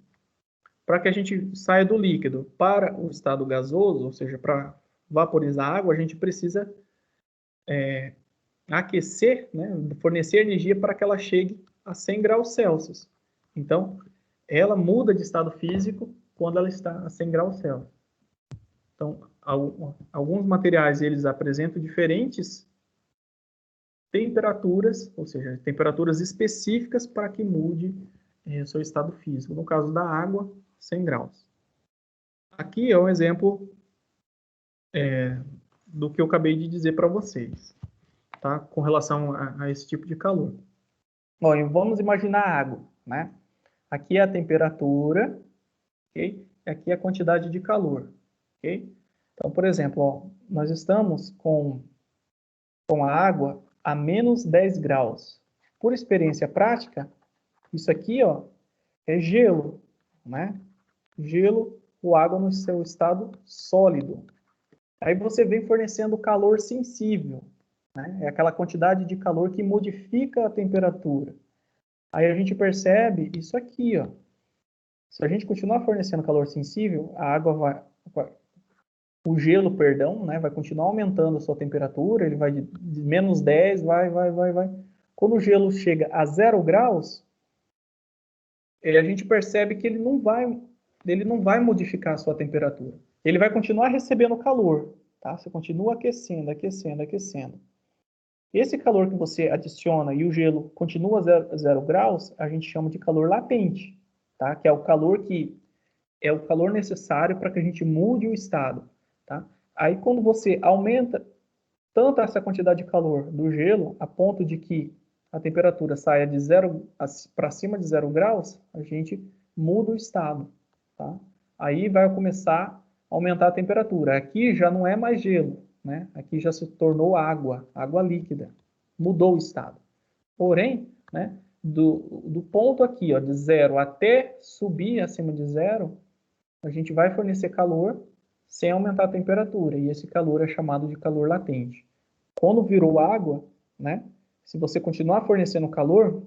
para que a gente saia do líquido para o estado gasoso, ou seja, para vaporizar a água, a gente precisa aquecer, né, fornecer energia para que ela chegue a 100 graus Celsius. Então, ela muda de estado físico quando ela está a 100 graus Celsius. Então, alguns materiais eles apresentam diferentes temperaturas, ou seja, temperaturas específicas para que mude o seu estado físico. No caso da água, 100 graus. Aqui é um exemplo do que eu acabei de dizer para vocês, tá? Com relação a esse tipo de calor. Bom, vamos imaginar a água, né? Aqui é a temperatura, ok? E aqui é a quantidade de calor, ok? Então, por exemplo, ó, nós estamos com a água a menos 10 graus. Por experiência prática, isso aqui, ó, é gelo, né? Gelo ou água no seu estado sólido. Aí você vem fornecendo calor sensível, né? É aquela quantidade de calor que modifica a temperatura. Aí a gente percebe isso aqui, ó. Se a gente continuar fornecendo calor sensível, a água o gelo, perdão, né, vai continuar aumentando a sua temperatura, ele vai de menos 10, vai. Quando o gelo chega a 0 graus, a gente percebe que ele não vai modificar a sua temperatura. Ele vai continuar recebendo calor, tá? Você continua aquecendo. Esse calor que você adiciona e o gelo continua a 0 graus, a gente chama de calor latente, tá? Que é o calor necessário para que a gente mude o estado, tá? Aí quando você aumenta tanto essa quantidade de calor do gelo, a ponto de que a temperatura saia de 0 para cima de 0 graus, a gente muda o estado, tá? Aí vai começar a aumentar a temperatura. Aqui já não é mais gelo, né? Aqui já se tornou água líquida. Mudou o estado. Porém, né, do ponto aqui, ó, de 0 até subir acima de 0, a gente vai fornecer calor sem aumentar a temperatura. E esse calor é chamado de calor latente. Quando virou água, né, se você continuar fornecendo calor,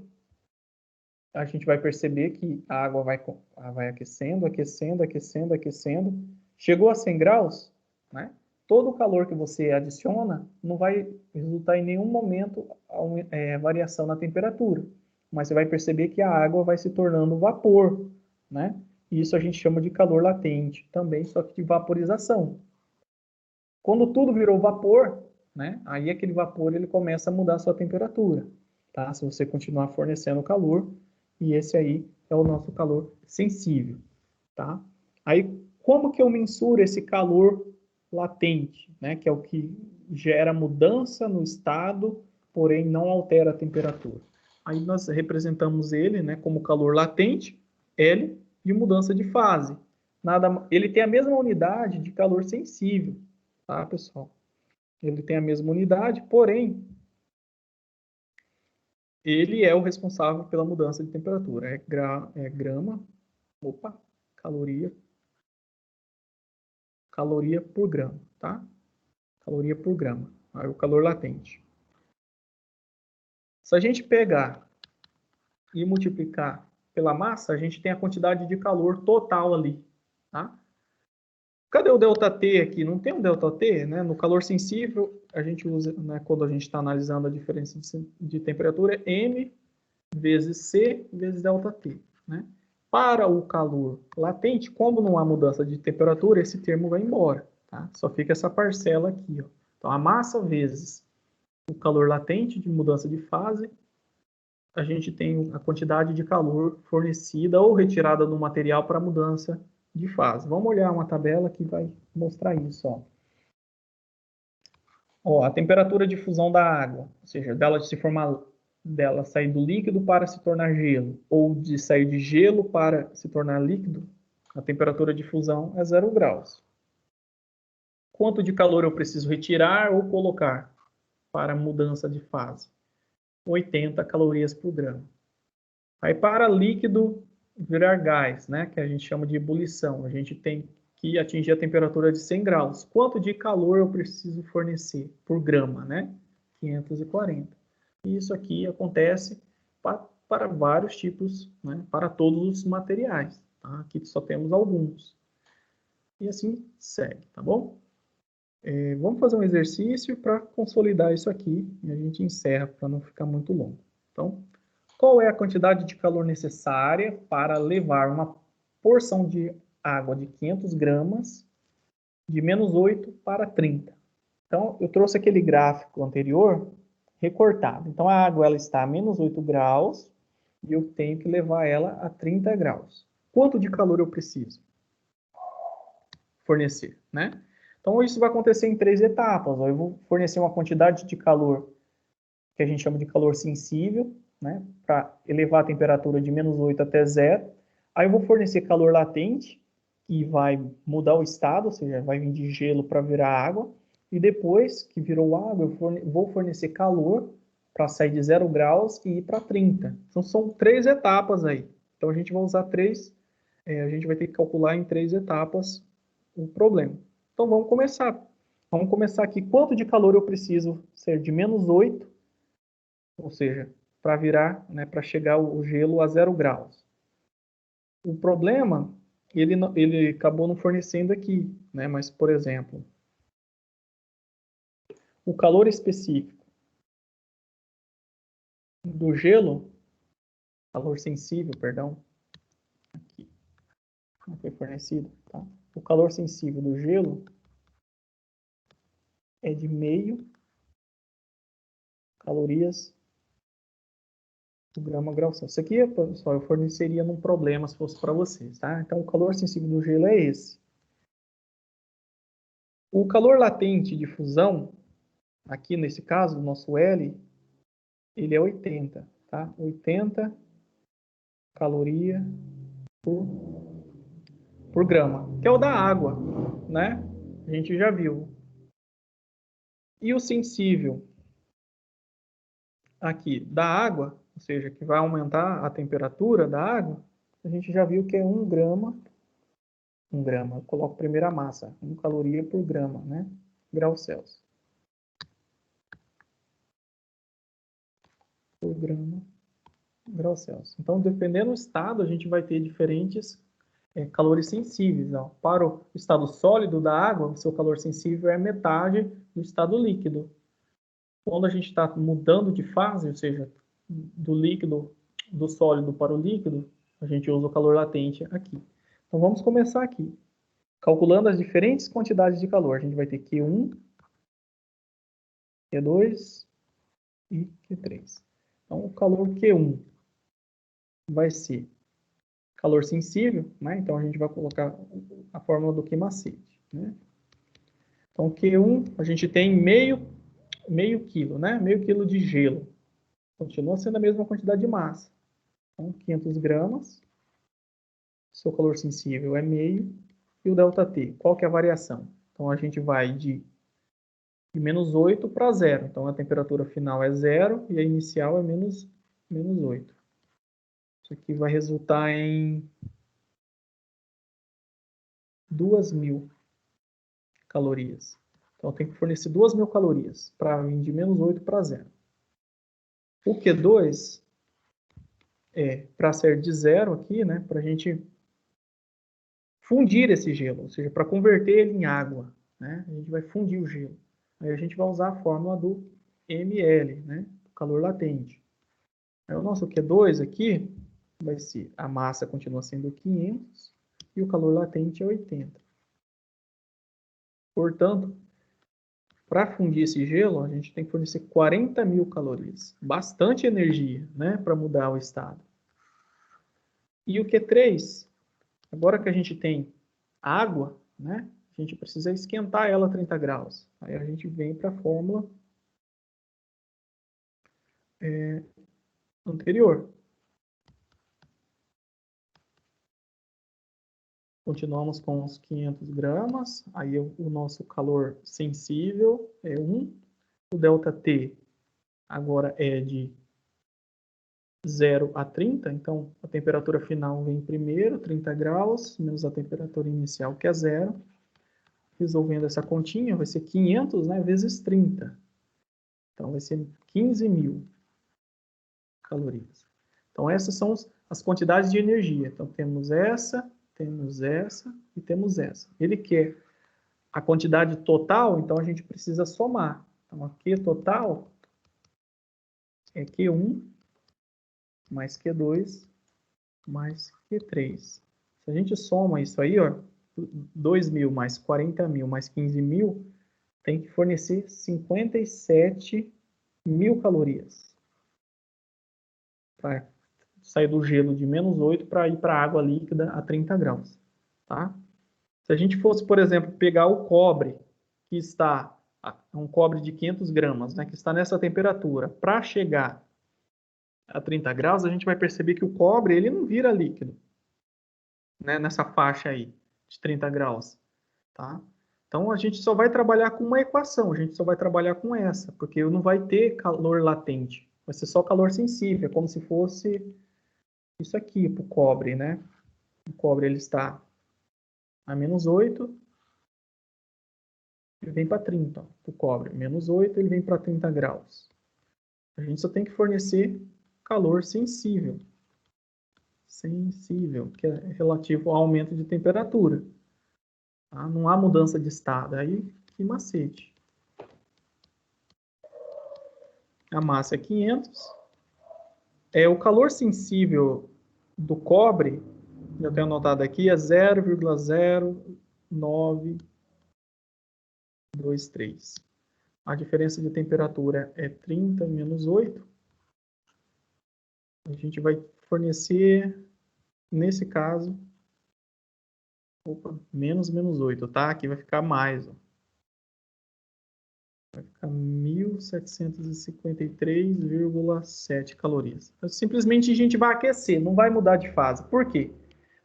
a gente vai perceber que a água vai aquecendo. Chegou a 100 graus, né? Todo o calor que você adiciona não vai resultar em nenhum momento variação na temperatura. Mas você vai perceber que a água vai se tornando vapor, né? E isso a gente chama de calor latente também, só que de vaporização. Quando tudo virou vapor, né? Aí aquele vapor ele começa a mudar a sua temperatura, tá? Se você continuar fornecendo calor, e esse aí é o nosso calor sensível, tá? Aí como que eu mensuro esse calor latente, né? Que é o que gera mudança no estado, porém não altera a temperatura. Aí nós representamos ele, né, como calor latente, L, de mudança de fase. Ele tem a mesma unidade de calor sensível, tá, pessoal? Ele tem a mesma unidade, porém, ele é o responsável pela mudança de temperatura. É grama, caloria por grama, tá? Caloria por grama. Aí o calor latente. Se a gente pegar e multiplicar pela massa, a gente tem a quantidade de calor total ali, tá? Cadê o ΔT aqui? Não tem um ΔT, né? No calor sensível, a gente usa, né, quando a gente está analisando a diferença de temperatura, M vezes C vezes ΔT, né? Para o calor latente, como não há mudança de temperatura, esse termo vai embora, tá? Só fica essa parcela aqui, ó. Então, a massa vezes o calor latente de mudança de fase, a gente tem a quantidade de calor fornecida ou retirada do material para mudança de fase. Vamos olhar uma tabela que vai mostrar isso, ó. Ó, a temperatura de fusão da água, ou seja, dela sair do líquido para se tornar gelo, ou de sair de gelo para se tornar líquido, a temperatura de fusão é 0 graus. Quanto de calor eu preciso retirar ou colocar? para mudança de fase. 80 calorias por grama. Aí para líquido virar gás, né, que a gente chama de ebulição, a gente tem que atingir a temperatura de 100 graus. Quanto de calor eu preciso fornecer por grama, né? 540. E isso aqui acontece para vários tipos, né, para todos os materiais. Tá? Aqui só temos alguns. E assim segue, tá bom? Vamos fazer um exercício para consolidar isso aqui e a gente encerra para não ficar muito longo. Então, qual é a quantidade de calor necessária para levar uma porção de água de 500 gramas de menos 8 para 30? Então, eu trouxe aquele gráfico anterior recortado. Então, a água ela está a menos 8 graus e eu tenho que levar ela a 30 graus. Quanto de calor eu preciso fornecer, né? Então, isso vai acontecer em 3 etapas. Eu vou fornecer uma quantidade de calor que a gente chama de calor sensível, né? Para elevar a temperatura de menos 8 até 0. Aí eu vou fornecer calor latente, que vai mudar o estado, ou seja, vai vir de gelo para virar água. E depois que virou água, eu vou fornecer calor para sair de 0 graus e ir para 30. Então, são 3 etapas aí. Então, a gente vai usar a gente vai ter que calcular em 3 etapas o problema. Então, vamos começar. Vamos começar aqui. Quanto de calor eu preciso ser de menos 8, ou seja, para virar, né, para chegar o gelo a 0 graus. O problema, ele acabou não fornecendo aqui, né? Mas, por exemplo, o calor específico do gelo, calor sensível, perdão, aqui, não foi fornecido, tá? O calor sensível do gelo é de meio calorias por grama-grau Celsius. Isso aqui, pessoal, eu forneceria num problema se fosse para vocês, tá? Então, o calor sensível do gelo é esse. O calor latente de fusão, aqui nesse caso, o nosso L, ele é 80, tá? 80 caloria por grama, que é o da água, né? A gente já viu. E o sensível aqui da água, ou seja, que vai aumentar a temperatura da água, a gente já viu que é 1 grama, eu coloco primeiro a massa, 1 caloria por grama, né? Grau Celsius. Por grama, grau Celsius. Então, dependendo do estado, a gente vai ter diferentes calores sensíveis. Ó. Para o estado sólido da água, o seu calor sensível é metade do estado líquido. Quando a gente está mudando de fase, ou seja, do líquido, do sólido para o líquido, a gente usa o calor latente aqui. Então, vamos começar aqui. Calculando as diferentes quantidades de calor. A gente vai ter Q1, Q2 e Q3. Então, o calor Q1 vai ser calor sensível, né? Então, a gente vai colocar a fórmula do Q-macete, né? Então, Q1, a gente tem meio quilo, né? Meio quilo de gelo. Continua sendo a mesma quantidade de massa. Então, 500 gramas. Seu calor sensível é meio. E o ΔT, qual que é a variação? Então, a gente vai de menos 8 para 0. Então, a temperatura final é 0 e a inicial é menos 8. Isso aqui vai resultar em 2.000 calorias. Então, eu tenho que fornecer 2.000 calorias para vir de menos 8 para 0. O Q2 é para ser de 0 aqui, né? Para a gente fundir esse gelo, ou seja, para converter ele em água, né? A gente vai fundir o gelo. Aí a gente vai usar a fórmula do ml, né? Calor latente. Aí o nosso Q2 aqui vai ser, a massa continua sendo 500 e o calor latente é 80. Portanto, para fundir esse gelo, a gente tem que fornecer 40.000 calorias. Bastante energia, né? Para mudar o estado. E o Q3, agora que a gente tem água, né? A gente precisa esquentar ela a 30 graus. Aí a gente vem para a fórmula anterior. Continuamos com os 500 gramas. Aí o nosso calor sensível é 1. O ΔT agora é de 0 a 30, então a temperatura final vem primeiro, 30 graus, menos a temperatura inicial, que é 0. Resolvendo essa continha, vai ser 500, né, vezes 30. Então, vai ser 15.000 calorias. Então, essas são as quantidades de energia. Então, temos essa e temos essa. Ele quer a quantidade total, então a gente precisa somar. Então, a Q total é Q1 mais Q2 mais Q3. Se a gente soma isso aí, ó, 2.000 mais 40.000 mais 15.000, tem que fornecer 57.000 calorias. Para sair do gelo de -8 para ir para a água líquida a 30 graus. Tá? Se a gente fosse, por exemplo, pegar o cobre, que está, um cobre de 500 gramas, né, que está nessa temperatura, para chegar a 30 graus, a gente vai perceber que o cobre ele não vira líquido, né, nessa faixa aí, de 30 graus. Tá? Então, a gente só vai trabalhar com uma equação, a gente só vai trabalhar com essa, porque não vai ter calor latente, vai ser só calor sensível, é como se fosse isso aqui para o cobre, né? O cobre ele está a -8, ele vem para 30, ó, o cobre, -8, ele vem para 30 graus. A gente só tem que fornecer calor sensível, que é relativo ao aumento de temperatura. Tá? Não há mudança de estado, aí que macete. A massa é 500. O calor sensível do cobre, eu tenho anotado aqui, é 0,0923. A diferença de temperatura é 30 menos 8. A gente vai fornecer, nesse caso, menos 8, tá? Aqui vai ficar mais, ó. Vai ficar 1.753,7 calorias. Então, simplesmente a gente vai aquecer, não vai mudar de fase. Por quê?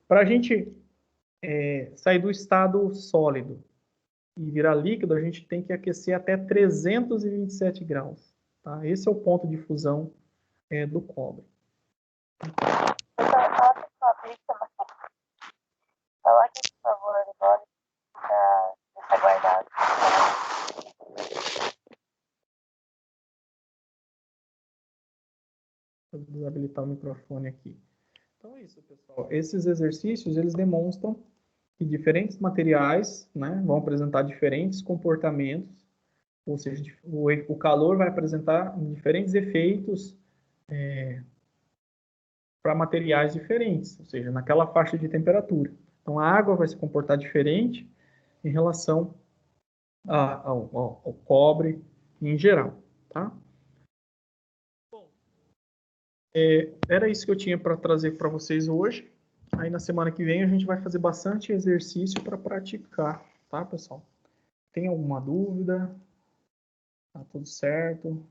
Para a gente sair do estado sólido e virar líquido, a gente tem que aquecer até 327 graus. Tá? Esse é o ponto de fusão do cobre. Coloque, por favor, agora para deixar guardado. Vou desabilitar o microfone aqui. Então é isso, pessoal. Esses exercícios, eles demonstram que diferentes materiais, né, vão apresentar diferentes comportamentos, ou seja, o calor vai apresentar diferentes efeitos para materiais diferentes, ou seja, naquela faixa de temperatura. Então, a água vai se comportar diferente em relação ao cobre em geral, tá? Bom, era isso que eu tinha para trazer para vocês hoje. Aí, na semana que vem, a gente vai fazer bastante exercício para praticar, tá, pessoal? Tem alguma dúvida? Tá tudo certo?